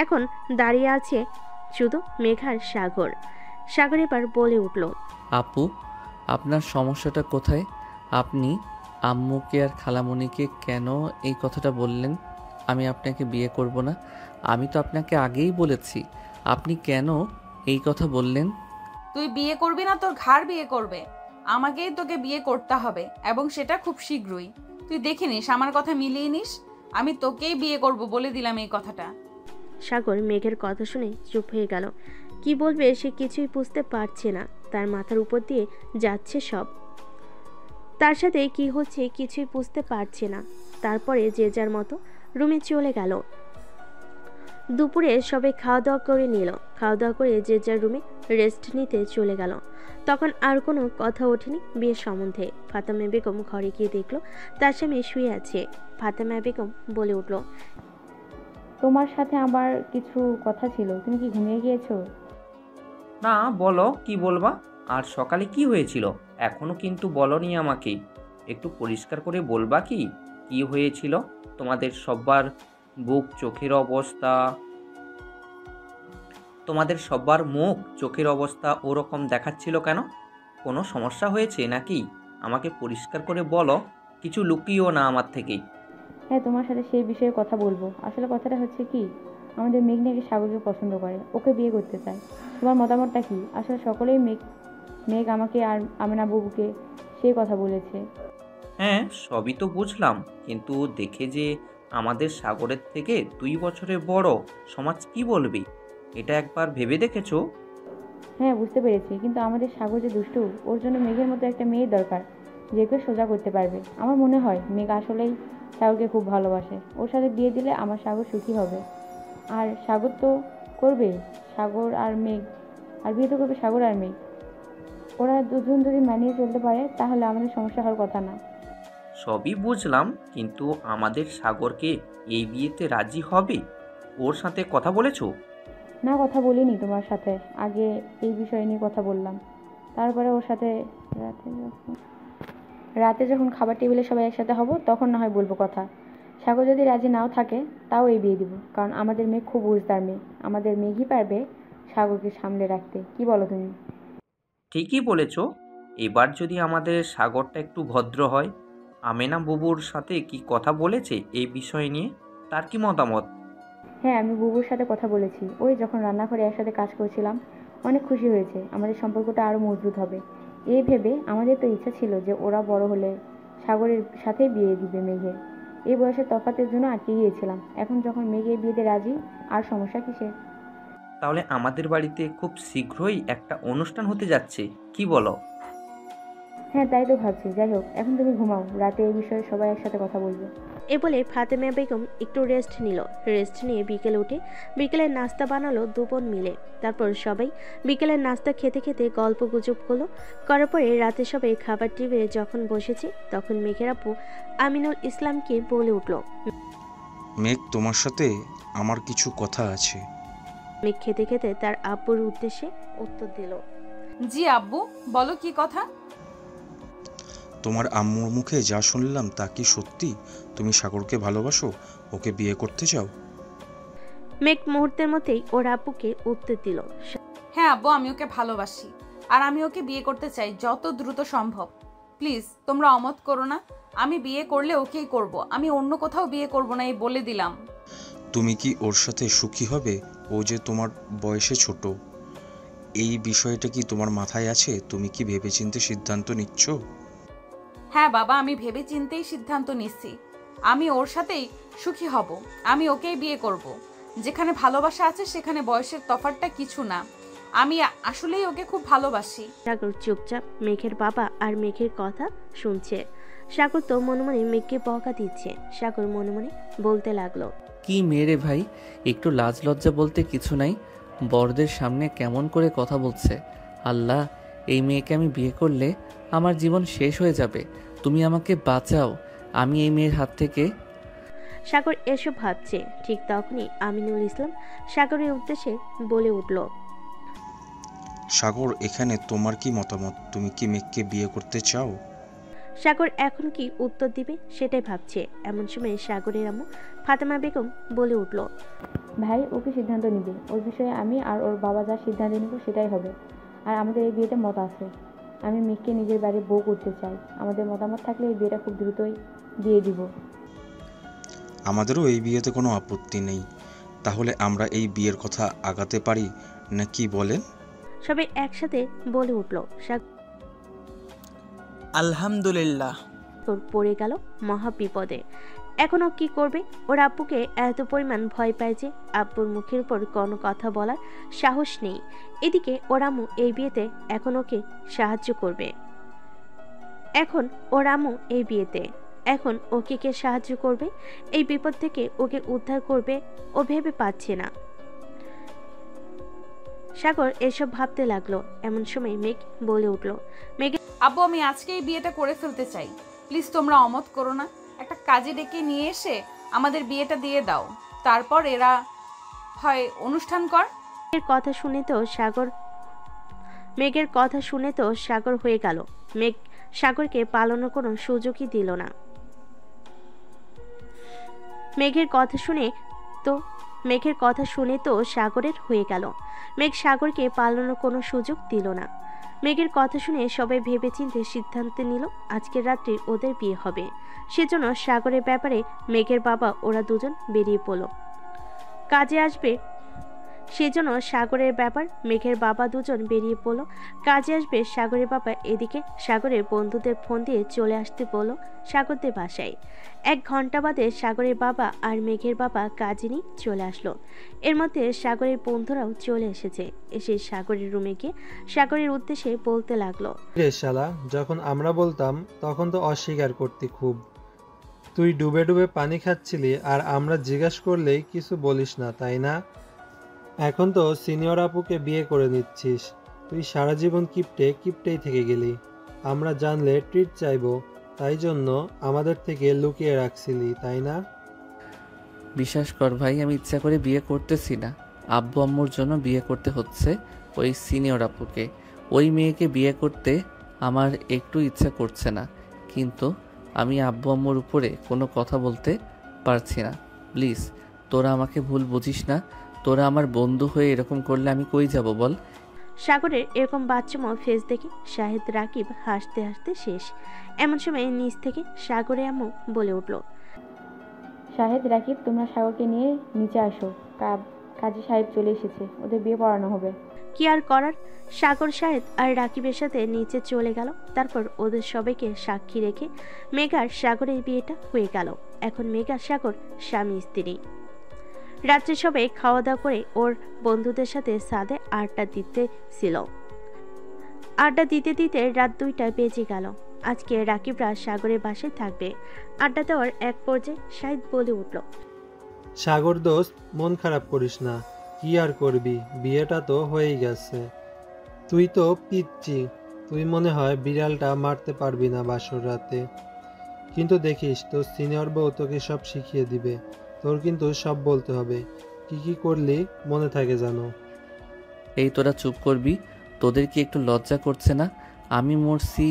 এখন দাঁড়িয়ে আছে শুধু মেঘার সাগর। সাগর এবার বলে উঠল, আপু, আপনার সমস্যাটা কোথায়? আপনি আম্মুকে আর খালামণিকে কেন এই কথাটা বললেন আমি আপনাকে বিয়ে করব না? আমি তো আপনাকে আগেই বলেছি, আপনি কেন এই কথা বললেন? তুই বিয়ে করবি না, তোর ঘাড় বিয়ে করবে। আমাকেই তোকে বিয়ে করতে হবে, এবং সেটা খুব শীঘ্রই। তুই দেখে নিস, আমার কথা মিলিয়ে নিস। আমি তোকেই বিয়ে করব বলে দিলাম এই কথাটা। সাগর মেঘের কথা শুনে চুপ হয়ে গেল। কি বলবে সে কিছুই বুঝতে পারছে না। তার মাথার উপর দিয়ে যাচ্ছে সব, তার সাথে কি হচ্ছে কিছুই বুঝতে পারছে না। তারপরে যে যার মতো রুমে চলে গেল। দুপুরে সবাই খাওয়া দাওয়া করে নিল। খাওয়া দাওয়া করে যে যার রুমে রেস্ট নিতে চলে গেল। তখন আর কোনো কথা ওঠেনি বিয়ের সম্বন্ধে। ফাতেমা বেগম ঘরে গিয়ে দেখলো তার স্বামী শুয়ে আছে। ফাতেমা বেগম বলে উঠল, তোমার সাথে আবার কিছু কথা ছিল, তুমি কি ঘুমিয়ে গিয়েছো? না, বলো কি বলবা। আর সকালে কি হয়েছিল এখনো কিন্তু বলনি আমাকে। একটু পরিষ্কার করে বলবা কি কি হয়েছিল? তোমাদের সবার বুক চোখের অবস্থা, তোমাদের সবার মুখ চোখের অবস্থা ওরকম দেখাচ্ছিল কেন? কোনো সমস্যা হয়েছে নাকি? আমাকে পরিষ্কার করে বলো, কিছু লুকিও না আমার থেকে। হ্যাঁ, তোমার সাথে সেই বিষয়ে কথা বলবো। আসলে কথাটা হচ্ছে কি, আমাদের মেঘ নাকি সাগরকে পছন্দ করে, ওকে বিয়ে করতে চায়। তোমার মতামতটা কি? আসলে সকলেই মেঘ আমাকে আর আমিনা বাবুকে সেই কথা বলেছে। হ্যাঁ, সবই তো বুঝলাম, কিন্তু দেখে যে আমাদের সাগরের থেকে 2 বছরের বড়, সমাজ কি বলবে এটা একবার ভেবে দেখেছো? হ্যাঁ, বুঝতে পেরেছি, কিন্তু আমাদের সাগর যে দুষ্টু, ওর জন্য মেঘের মতো একটা মেয়ে দরকার যে কেউ সোজা করতে পারবে। আমার মনে হয় মেঘ আসলেই সাগরকে খুব ভালোবাসে। ওর সাথে বিয়ে দিলে আমার সাগর সুখী হবে। আর সাগর তো করবে সাগর আর মেঘ, আর বিয়ে তো করবে সাগর আর মেঘ। ওরা দুজন যদি মানিয়ে চলতে পারে তাহলে আমাদের সমস্যা হওয়ার কথা না। সবই বুঝলাম, কিন্তু আমাদের সাগরকে এই বিয়েতে রাজি হবে? ওর সাথে কথা বলেছো? না, কথা বলিনি তোমার সাথে। আগে এই বিষয় নিয়ে কথা বললাম, তারপরে ওর সাথে রাতে যখন খাবার টেবিলে সবাই একসাথে হব তখন না হয় বলবো কথা। সাগর যদি রাজি নাও থাকে তাও এই বিয়ে দিব, কারণ আমাদের মেয়ে খুব বুঝদার মেয়ে। আমাদের মেঘই পারবে সাগরকে সামলে রাখতে। কি বলো তুমি? ঠিকই বলেছো। এবার যদি আমাদের সাগরটা একটু ভদ্র হয়। আমেনা বুবুর সাথে কি কথা বলেছে এই বিষয় নিয়ে? তার কি মতামত? হ্যাঁ, আমি বুবুর সাথে কথা বলেছি। ওই যখন রান্নাঘরে একসাথে কাজ করছিলাম, অনেক খুশি হয়েছে। আমাদের সম্পর্কটা আরও মজবুত হবে এই ভেবে। আমাদের তো ইচ্ছা ছিল যে ওরা বড় হলে সাগরের সাথে বিয়ে দিবে মেঘের। এই বয়সের তফাতের জন্য আটকে গিয়েছিলাম। এখন যখন মেঘের বিয়েতে রাজি, আর সমস্যা কিসের? তাহলে আমাদের বাড়িতে খুব শীঘ্রই একটা অনুষ্ঠান হতে যাচ্ছে, কি বলো? হ্যাঁ, তাই তো ভাবছি। যাই হোক, এখন তুমি ঘুমাও, রাতে এই বিষয়ে সবাই একসাথে কথা বলবো। এ বলে ফাতেমা বেগম একটু রেস্ট নিল। রেস্ট নিয়ে বিকেলে উঠে বিকেলের নাস্তা বানালো দুবোন মিলে। তারপর সবাই বিকেলের নাস্তা খেতে খেতে গল্প গুজব করলো। করার পরে রাতে সবাই খাবার টেবিলে যখন বসেছে তখন মেঘের আপু আমিনুল ইসলামকে বলে উঠল, মেঘ, তোমার সাথে আমার কিছু কথা আছে। মেঘ খেতে খেতে তার আব্বুর উদ্দেশ্যে উত্তর দিল, জি আব্বু, বলো কি কথা? তোমার আম্মুর মুখে যা শুনলাম তা কি সত্যি? তুমি সাগরকে ভালোবাসো, ওকে বিয়ে করতে চাও? মেঘ মুহূর্তের মধ্যেই ওর আব্বুকে উত্তর দিল, হ্যাঁ আব্বু, আমি ওকে ভালোবাসি আর আমি ওকে বিয়ে করতে চাই যত দ্রুত সম্ভব। প্লিজ তোমরা অমত করো না। আমি বিয়ে করলে ওকেই করব, আমি অন্য কোথাও বিয়ে করব না, এই বলে দিলাম। তুমি কি ওর সাথে সুখী হবে? ও যে তোমার বয়সে ছোট। এই বিষয়টা কি তোমার মাথায় আছে? তুমি কি ভেবেচিন্তে সিদ্ধান্ত নিচ্ছ? হ্যাঁ বাবা, আমি ভেবে চিন্তেই সিদ্ধান্ত নিচ্ছি। আমি ওর সাথেই সুখী হব, আমি ওকেই বিয়ে করব। যেখানে ভালোবাসা আছে সেখানে বয়সের তফাৎটা কিছু না। আমি আসলেই ওকে খুব ভালোবাসি। সাগর চুপচাপ মেঘের বাবা আর মেঘের কথা শুনছে। সাগর তো মনে মনে মেঘকে বকা দিচ্ছে। সাগর মনে মনে বলতে লাগলো, কি মেরে ভাই, একটু লাজ লজ্জা বলতে কিছু নাই। বড়দের সামনে কেমন করে কথা বলছে। আল্লাহ, এই মেয়েকে আমি বিয়ে করলে আমার জীবন শেষ হয়ে যাবে। তুমি আমাকে বাঁচাও, আমি এই মেয়ের হাত থেকে। সাগর এসব ভাবছে, ঠিক তখনই আমিনুল ইসলাম সাগরের উদ্দেশ্যে বলে উঠল, সাগর, এখানে তোমার কি মতামত? তুমি কি মেঘকে বিয়ে করতে চাও? সাগর এখন কি উত্তর দিবে সেটাই ভাবছে। এমন সময় সাগরের আম্মু ফাতেমা বেগম বলে উঠল, ভাই, ওকে সিদ্ধান্ত নিবে। ওর বিষয়ে আমি আর ওর বাবা যা সিদ্ধান্ত নিব সেটাই হবে। আর আমাদের এই বিয়েতে মত আছে। আমি মেঘকে নিজের বাড়ি বউ করতে চাই। আমাদের মতামত থাকলে এই বিয়েটা খুব দ্রুতই দিয়ে দিব। আমাদেরও এই বিয়েতে কোনো আপত্তি নেই। তাহলে আমরা এই বিয়ের কথা আগাতে পারি না, কি বলেন? সবাই একসাথে বলে উঠল। আলহামদুলিল্লাহ। তোর পড়ে গেল মহা বিপদে। এখনো কি করবে? ওর আব্বুকে এত পরিমাণ ভয় পায় যে আব্বুর মুখের উপর কোনো কথা বলার সাহস নেই। এদিকে ওর আম্মু এই বিয়েতে এখন ওকে সাহায্য করবে। এখন ওকে কে সাহায্য করবে, এই বিপদ থেকে ওকে উদ্ধার করবে ও ভেবে পাচ্ছে না। সাগর এসব ভাবতে লাগলো। এমন সময় মেঘ বলে উঠল, মেঘ আব্বু আমি আজকেই বিয়েটা করে ফেলতে চাই, প্লিজ তোমরা অমত করো না। একটা কাজে ডেকে নিয়ে এসে আমাদের বিয়েটা দিয়ে দাও, তারপর এরা হয় অনুষ্ঠান কর। মেঘের কথা শুনে তো সাগর হয়ে গেল। মেঘ সাগরকে পালানোর কোনো সুযোগই দিল না। মেঘের কথা শুনে তো সাগরের হয়ে গেল। মেঘ সাগরকে পালানোর কোনো সুযোগ দিল না। মেঘের কথা শুনে সবাই ভেবেচিন্তে সিদ্ধান্ত নিল আজকের রাত্রে ওদের বিয়ে হবে। সেজন্য সাগরের ব্যাপারে মেঘের বাবা ওরা দুজন বেরিয়ে পড়ল। কাজে আসবে সেজন্য সাগরের ব্যাপার মেঘের বাবা দুজন বেরিয়ে পড়ল কাজে আসবে। সাগরের বাবা এদিকে সাগরের বন্ধুদের ফোন দিয়ে চলে আসতে বলল সাগরদের বাসায়। 1 ঘন্টা বাদে সাগরের বাবা আর মেঘের বাবা কাজে নিয়ে চলে আসলো। এর মধ্যে সাগরের বন্ধুরাও চলে এসেছে। এসে সাগরের রুমে গিয়ে সাগরের উদ্দেশ্যে বলতে লাগলো, রে শালা, যখন আমরা বলতাম তখন তো অস্বীকার করতি খুব। তুই ডুবে ডুবে পানি খাচ্ছিলি আর আমরা জিজ্ঞেস করলেই কিছু বলিস না, তাই না? এখন তো সিনিয়র আপুকে বিয়ে করে নিচ্ছিস। তুই সারা জীবন কিপটেই থেকে গেলি। আমরা জানলে ট্রিট চাইবো, তাই জন্য আমাদের থেকে লুকিয়ে রাখছিলি, তাই না? বিশ্বাস কর ভাই, আমি ইচ্ছা করে বিয়ে করতেছি না। আব্বু আম্মুর জন্য বিয়ে করতে হচ্ছে ওই সিনিয়র আপুকে। ওই মেয়েকে বিয়ে করতে আমার একটু ইচ্ছা করছে না, কিন্তু আমি আব্বু আম্মুর উপরে কোনো কথা বলতে পারছি না। প্লিজ তোরা আমাকে ভুল বুঝিস না। তোরা আমার বন্ধু হয়ে এরকম করলে আমি কই যাব বল? সাগরের এরকম বাচ্চামো ফেস দেখে শাহিদ রাকিব হাসতে হাসতে শেষ। এমন সময় নিচ থেকে সাগরে আম্মু বলে উঠল, শাহেদ, রাকিব, তোমরা সাগরকে নিয়ে নিচে আসো। কাজী সাহেব চলে এসেছে, ওদের বিয়ে পড়ানো হবে। কি আর করার, সাগর শাহেদ আর রাকিবের সাথে নিচে চলে গেল। তারপর ওদের সবাইকে সাক্ষী রেখে মেঘার সাগরের বিয়েটা হয়ে গেল। এখন মেঘা সাগর স্বামী স্ত্রী। রাত্রে সবাই খাওয়া দাওয়া করে ওর বন্ধুদের সাথে ছাদে আড্ডা দিতে দিতে রাত 2টা বেজে গেল। আজকে রাকিবরা সাগরের বাসায় থাকবে। আড্ডা দেওয়ার এক পর্যায়ে শাহিদ বলে উঠল, সাগর দোস্ত, মন খারাপ করিস না। কি আর করবি, বিয়েটা তো হয়েই গেছে। তুই তো পিচ্ছি, তুই মনে হয় বিড়ালটা মারতে পারবি না বাসর রাতে। কিন্তু দেখিস তোর সিনিয়র বউ তোকে সব শিখিয়ে দিবে। তোর কিন্তু সব বলতে হবে, কি কি করলি মনে থাকে জানো। এই তোরা চুপ করবি? তোদের কি একটু লজ্জা করছে না? আমি মরছি,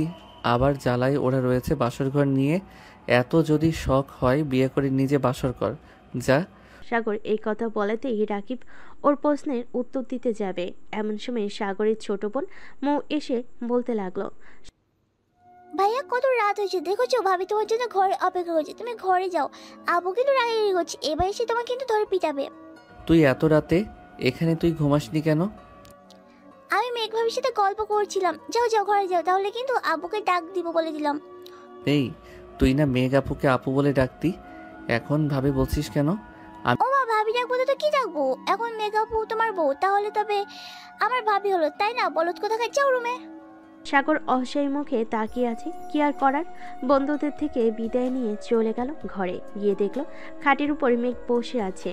আবার জ্বালায় ওরা রয়েছে বাসর ঘর নিয়ে। এত যদি শখ হয় বিয়ে করে নিজে বাসর কর যা। সাগর এই কথা বলাতেই রাকিব ওর প্রশ্নের উত্তর দিতে যাবে। এমন সময় সাগরের ছোট বোন মৌ এসে বলতে লাগলো, ভাইয়া কত রাত হয়েছে দেখেছো, ভাবি তোমার জন্য ঘরে অপেক্ষা করছে, তুমি ঘরে যাও। আবু কিন্তু রাগারাগি করছে, এবার এসে তোমার কিন্তু ধরে পিটাবে। তুই এত রাতে এখানে, তুই ঘুমাসনি কেন? আমি মেঘ ভাবির সাথে গল্প করছিলাম। যাও যাও ঘরে যাও, তাহলে কিন্তু আবুকে ডাক দিব বলে দিলাম। এই তুই না মেঘ আপুকে আপু বলে ডাকতি, এখন ভাবে বলছিস কেন? ও মা, ভাবি ডাকবো তো কি ডাকবো? এখন মেঘ আপু তোমার বউ, তাহলে তবে আমার ভাবি হলো, তাই না? বলত কোথাকার, যাও রুমে। সাগর অসহায় মুখে তাকিয়ে আছে। কি আর করার, বন্ধুদের থেকে বিদায় নিয়ে চলে গেল ঘরে। গিয়ে দেখলো খাটের উপর মেঘ বসে আছে।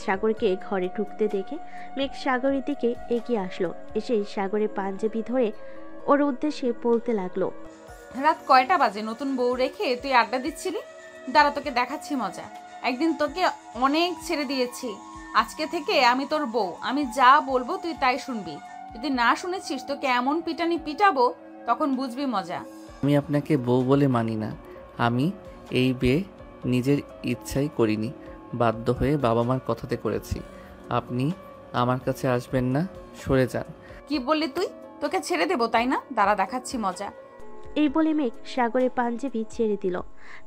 সাগরকে ঘরে ঢুকতে দেখে মেঘ সাগরের দিকে এগিয়ে আসলো। এসে সাগরের পাঞ্জাবি ধরে ওর উদ্দেশ্যে বলতে লাগলো, রাত কয়টা বাজে? নতুন বউ রেখে তুই আড্ডা দিচ্ছিলি? দাঁড়া, তোকে দেখাচ্ছি মজা। একদিন তোকে অনেক ছেড়ে দিয়েছি, আজকে থেকে আমি তোর বউ। আমি যা বলবো তুই তাই শুনবি। যদি না শুনেছিস তোকে এমন পিটানি পিটাবো, তখন বুঝবি মজা। আমি আপনাকে বউ বলে মানি না। আমি এই বিয়ে নিজের ইচ্ছাই করিনি, বাধ্য হয়ে বাবা মার কথাতে করেছি। আপনি আমার কাছে আসবেন না, সরে যান। কি বললি তুই? তোকে ছেড়ে দেবো তাই না? দাঁড়া, দেখাচ্ছি মজা। এই বলে মেঘ সাগরের পাঞ্জাবি ছেড়ে দিল।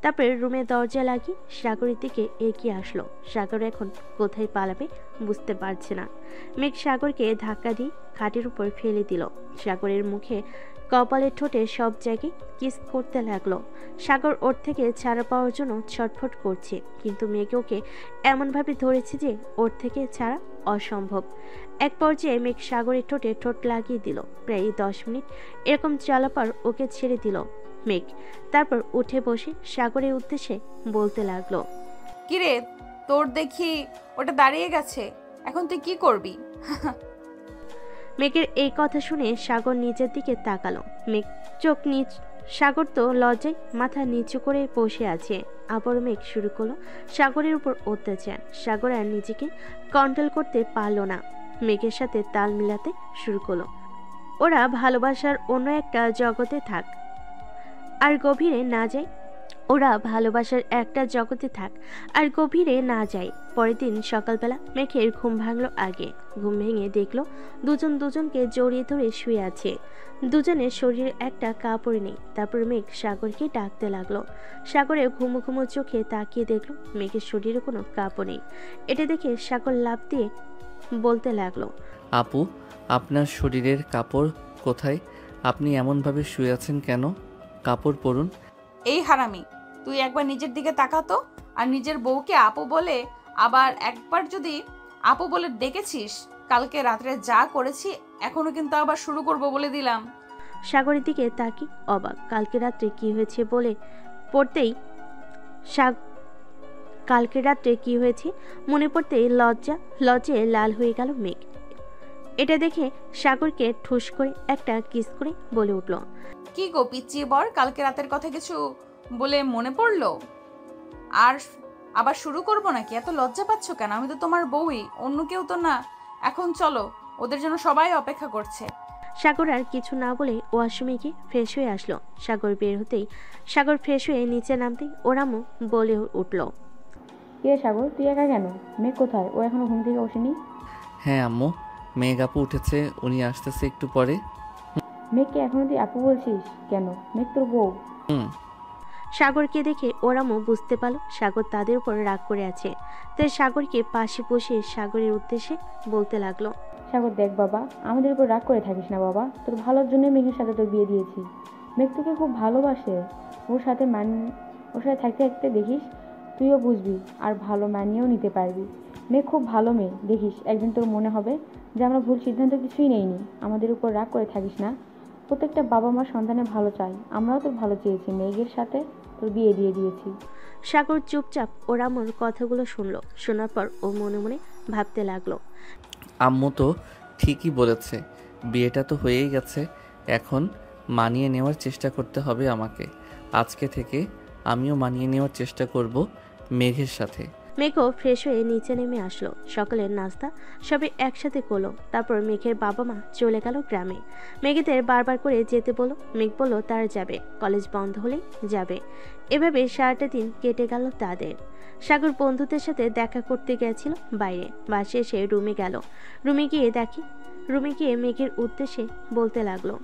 তারপরে রুমের দরজা লাগিয়ে সাগরের দিকে এগিয়ে আসলো। সাগর এখন কোথায় পালাবে বুঝতে পারছে না। মেঘ সাগরকে ধাক্কা দিয়ে খাটের উপর ফেলে দিল। সাগরের মুখে, কপালে, ঠোঁটে সব জায়গায় কিস করতে লাগলো। সাগর ওর থেকে ছাড়া পাওয়ার জন্য ছটফট করছে, কিন্তু মেঘ ওকে এমনভাবে ধরেছে যে ওর থেকে ছাড়া অসম্ভব। এক পর্যায়ে মেঘ সাগরের ঠোঁটে ঠোঁট লাগিয়ে দিল। প্রায় 10 মিনিট এরকম চালাপার ওকে ছেড়ে দিল। মেঘ। তারপর উঠে বসে সাগরের উদ্দেশ্যে বলতে লাগলো, কিরে, তোর দেখি ওটা দাঁড়িয়ে গেছে, এখন তুই কি করবি? মেঘের এই কথা শুনে সাগর নিচের দিকে তাকালো। মেঘ চোখ নিচ, সাগর তো লজ্জায় মাথা নিচু করে বসে আছে। আবার মেঘ শুরু করলো সাগরের উপর অত্যাচার। সাগর আর নিজেকে কন্ট্রোল করতে পারলো না, মেঘের সাথে তাল মিলাতে শুরু করলো। ওরা ভালোবাসার অন্য একটা জগতে থাক আর গভীরে না যায়, ওরা ভালোবাসার একটা জগতে থাক আর গভীরে না যায়। পরের দিন সকালবেলা মেঘের ঘুম ভাঙলো আগে। ঘুম ভেঙে দেখলো দুজন দুজনকে জড়িয়ে ধরে শুয়ে আছে, দুজনের শরীরে একটা কাপড় নেই। তারপর মেঘ সাগরকে ডাকতে লাগলো। সাগরে ঘুমো ঘুমো চোখে তাকিয়ে দেখলো মেঘের শরীরে কোনো কাপড় নেই। এটা দেখে সাগর লাফ দিয়ে বলতে লাগলো, আপু, আপনার শরীরের কাপড় কোথায়? আপনি এমনভাবে শুয়ে আছেন কেন? কাপড় পরুন। এই হারামি, তুই একবার নিজের দিকে তাকাতো। আর নিজের বউকে আপু বলে, আবার একবার যদি আপু বলে ডেকেছিস, কালকে রাত্রে যা করেছি এখনো কিন্তু আবার শুরু করব বলে দিলাম। সাগরের দিকে তাকি অবাক। কালকে রাত্রে কি হয়েছে বলে পড়তেই কালকে রাত্রে কি হয়েছে মনে পড়তেই লজ্জায় লাল হয়ে গেল মেঘ। এটা দেখে সাগরকে ঠুস করে একটা কিস করে বলে উঠল, কি গো পিচ্চি বর, কালকে রাতের কথা কিছু বলে মনে পড়লো? আর আবার শুরু করবো নাকি? এত লজ্জা পাচ্ছ কেন? আমি তো তোমার বউই, অন্য কেউ তো না। এখন চলো, ওদের জন্য সবাই অপেক্ষা করছে। সাগর আর কিছু না বলে ওয়াশরুমে গিয়ে ফ্রেশ হয়ে আসলো। সাগর বের হতেই, সাগর ফ্রেশ হয়ে নিচে নামতেই ওরামু বলে উঠল, কে সাগর, তুই একা কেন? মেঘ কোথায়? ও এখনো ঘুম থেকে ওঠেনি? হ্যাঁ আম্মু, মেঘ আপু উঠেছে, উনি আসতেছে একটু পরে। মেঘকে এখনো তুই আপু বলছিস কেন? মেঘ তোর বউ। সাগরকে দেখে ওরামও বুঝতে পারল সাগর তাদের উপর রাগ করে আছে। তাই সাগরকে পাশে বসে সাগরের উদ্দেশ্যে বলতে লাগলো, সাগর দেখ বাবা, আমাদের উপর রাগ করে থাকিস না বাবা। তোর ভালোর জন্য মেঘের সাথে তোর বিয়ে দিয়েছি। মেঘ তোকে খুব ভালোবাসে। ওর সাথে থাকতে থাকতে দেখিস তুইও বুঝবি আর ভালো মানিয়েও নিতে পারবি। মেঘ খুব ভালো মেয়ে, দেখিস একদিন তোর মনে হবে যে আমরা ভুল সিদ্ধান্ত কিছুই নেইনি। আমাদের উপর রাগ করে থাকিস না। প্রত্যেকটা বাবা মা সন্তানের ভালো চায়, আমরাও তোর ভালো চেয়েছি, মেঘের সাথে তোর বিয়ে দিয়ে দিয়েছি। সাগর চুপচাপ ওরামোর কথাগুলো শুনলো। শোনার পর ও মনে মনে ভাবতে লাগলো, আম্মু তো ঠিকই বলেছে, বিয়েটা তো হয়েই গেছে, এখন মানিয়ে নেওয়ার চেষ্টা করতে হবে আমাকে। আজকে থেকে আমিও মানিয়ে নেওয়ার চেষ্টা করব মেঘের সাথে। মেঘও ফ্রেশ হয়ে নিচে নেমে আসলো। সকালের নাস্তা সবাই একসাথে করলো। তারপর মেঘের বাবা মা চলে গেল গ্রামে। মেঘেদের বারবার করে যেতে বলল। মেঘ বলল তারা যাবে, কলেজ বন্ধ হলেই যাবে। এভাবে সারাটা দিন কেটে গেল তাদের। সাগর বন্ধুদের সাথে দেখা করতে গেছিল বাইরে। বাসে এসে রুমে গেল। রুমে গিয়ে মেঘের উদ্দেশ্যে বলতে লাগলো,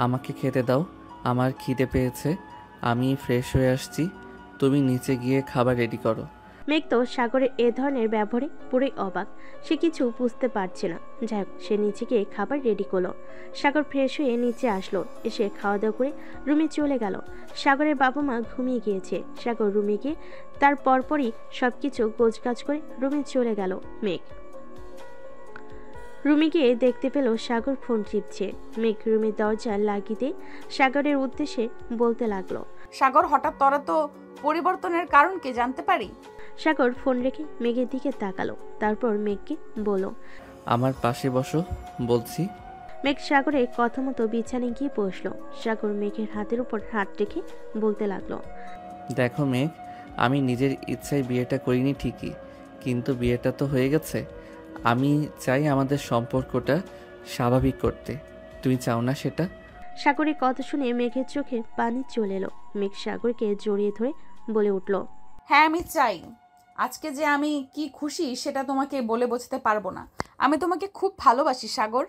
আমাকে খেতে দাও, আমার খিদে পেয়েছে, আমি ফ্রেশ হয়ে আসছি, তুমি নিচে গিয়ে খাবার রেডি করো। মেঘ তো সাগরের এ ধরনের ব্যবহারে পুরোই অবাক। সে কিছু বুঝতে পারছে না। যাই হোক, সে নিচে গিয়ে খাবার রেডি করলো। সাগর ফ্রেশ হয়ে নিচে আসলো। এসে খাওয়া দাওয়া করে রুমে চলে গেল। সাগরের বাবা মা ঘুমিয়ে গিয়েছে। সাগর রুমে গিয়ে তার পরপরই সবকিছু গোছগাছ করে রুমে চলে গেল মেঘ। রুমে গিয়ে দেখতে পেল সাগর ফোন টিপছে। মেঘ রুমের দরজা লাগিয়ে দিয়ে সাগরের উদ্দেশ্যে বলতে লাগলো, সাগর, হঠাৎ তোরা তো পরিবর্তনের কারণ কি জানতে পারি? সাগর ফোন রেখে মেঘের দিকে তাকালো। তারপর মেঘকে বলল, আমার পাশে বসো বলছি। মেঘ সাগরের কথা মতো বিছানায় গিয়ে বসলো। সাগর মেঘের হাতের উপর হাত রেখে বলতে লাগলো, দেখো মেঘ, আমি নিজের ইচ্ছায় বিয়েটা করিনি ঠিকই, কিন্তু বিয়েটা তো হয়ে গেছে। আমি চাই আমাদের সম্পর্কটা স্বাভাবিক করতে। তুমি চাও না সেটা? সাগরের কথা শুনে মেঘের চোখে পানি চলে এলো। মেঘ সাগরকে জড়িয়ে ধরে বলে উঠল, হ্যাঁ আমি চাই। আজকে যে আমি কি খুশি সেটা তোমাকে বলে বোঝাতে পারবো না। আমি তোমাকে খুব ভালোবাসি সাগর।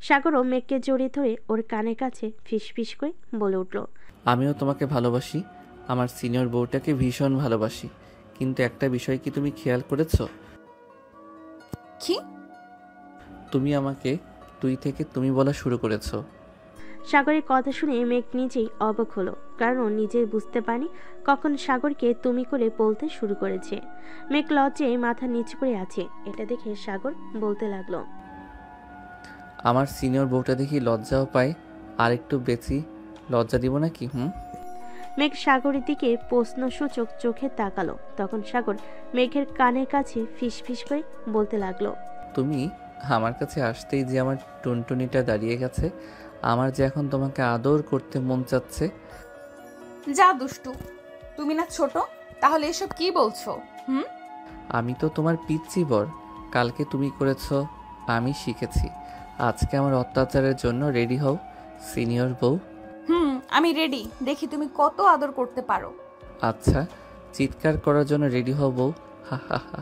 সাগরও মেঘকে জড়িয়ে ধরে ওর কানের কাছে ফিস ফিস করে বলে উঠল, আমিও তোমাকে ভালোবাসি, আমার সিনিয়র বউটাকে ভীষণ ভালোবাসি। কিন্তু একটা বিষয় কি তুমি খেয়াল করেছো? কি? তুমি আমাকে তুই থেকে তুমি বলা শুরু করেছো। সাগরের কথা শুনে মেঘ নিজেই অবাক হলো, কারণ ও নিজেই বুঝতে পারেনি কখন সাগরকে তুমি করে বলতে শুরু করেছে। মেঘ লজ্জায় মাথা নিচু করে আছে। এটা দেখে সাগর বলতে লাগলো, আমার সিনিয়র বউটা দেখি লজ্জাও পায় আর একটু বেশি লজ্জা দিব নাকি? মেঘ সাগরের দিকে প্রশ্নসূচক চোখে তাকালো। তখন সাগর মেঘের কানের কাছে ফিসফিস করে বলতে লাগলো, তুমি আমার কাছে আসতেই যে আমার টুনটুনিটা দাঁড়িয়ে গেছে, আমার যে এখন তোমাকে আদর করতে মন চাচ্ছে। যা দুষ্টু, তুমি না ছোট, তাহলে এসব কি বলছো? আমি তো তোমার পিচ্চি বর, কালকে তুমি করেছো, আমি শিখেছি। আজকে আমার অত্যাচারের জন্য রেডি হও সিনিয়র বউ। আমি রেডি, দেখি তুমি কত আদর করতে পারো। আচ্ছা, চিৎকার করার জন্য রেডি হও বউ। হা হা হা।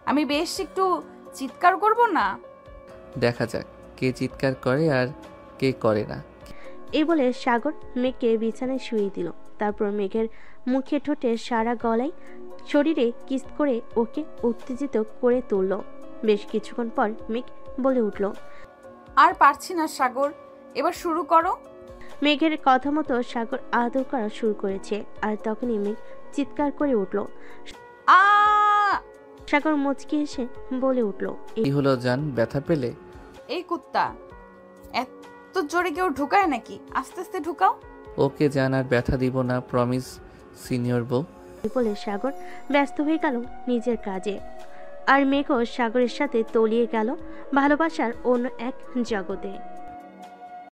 আমি বেশ একটু চিৎকার করব না? দেখা যাক কে চিৎকার করে আর কে করে না। এই বলে সাগর মেঘকে বিছানায় শুয়ে দিল। তারপর মেঘের মুখে ঠোঁটে সারা গলায় শরীরে কিস করে ওকে উত্তেজিত করে তুলল। বেশ কিছুক্ষণ পর মেঘ বলে উঠল, আর পারছি না সাগর, এবার শুরু করো। মেঘের কথা মতো সাগর আদর করা শুরু করেছে। আর তখনই মেঘ চিৎকার করে উঠল। আ সাগর মুচকি এসে বলে উঠল, কি হলো জান, ব্যথা পেলে? এই কুত্তা, এত জোরে কেউ ঢুকায় নাকি? আস্তে আস্তে ঢুকাও। ওকে জান, আর ব্যথা দিব না, প্রমিস সিনিয়র বউ। বলে সাগর ব্যস্ত হয়ে গেল নিজের কাজে। আর মেঘও সাগরের সাথে তলিয়ে গেল ভালোবাসার অন্য এক জগতে।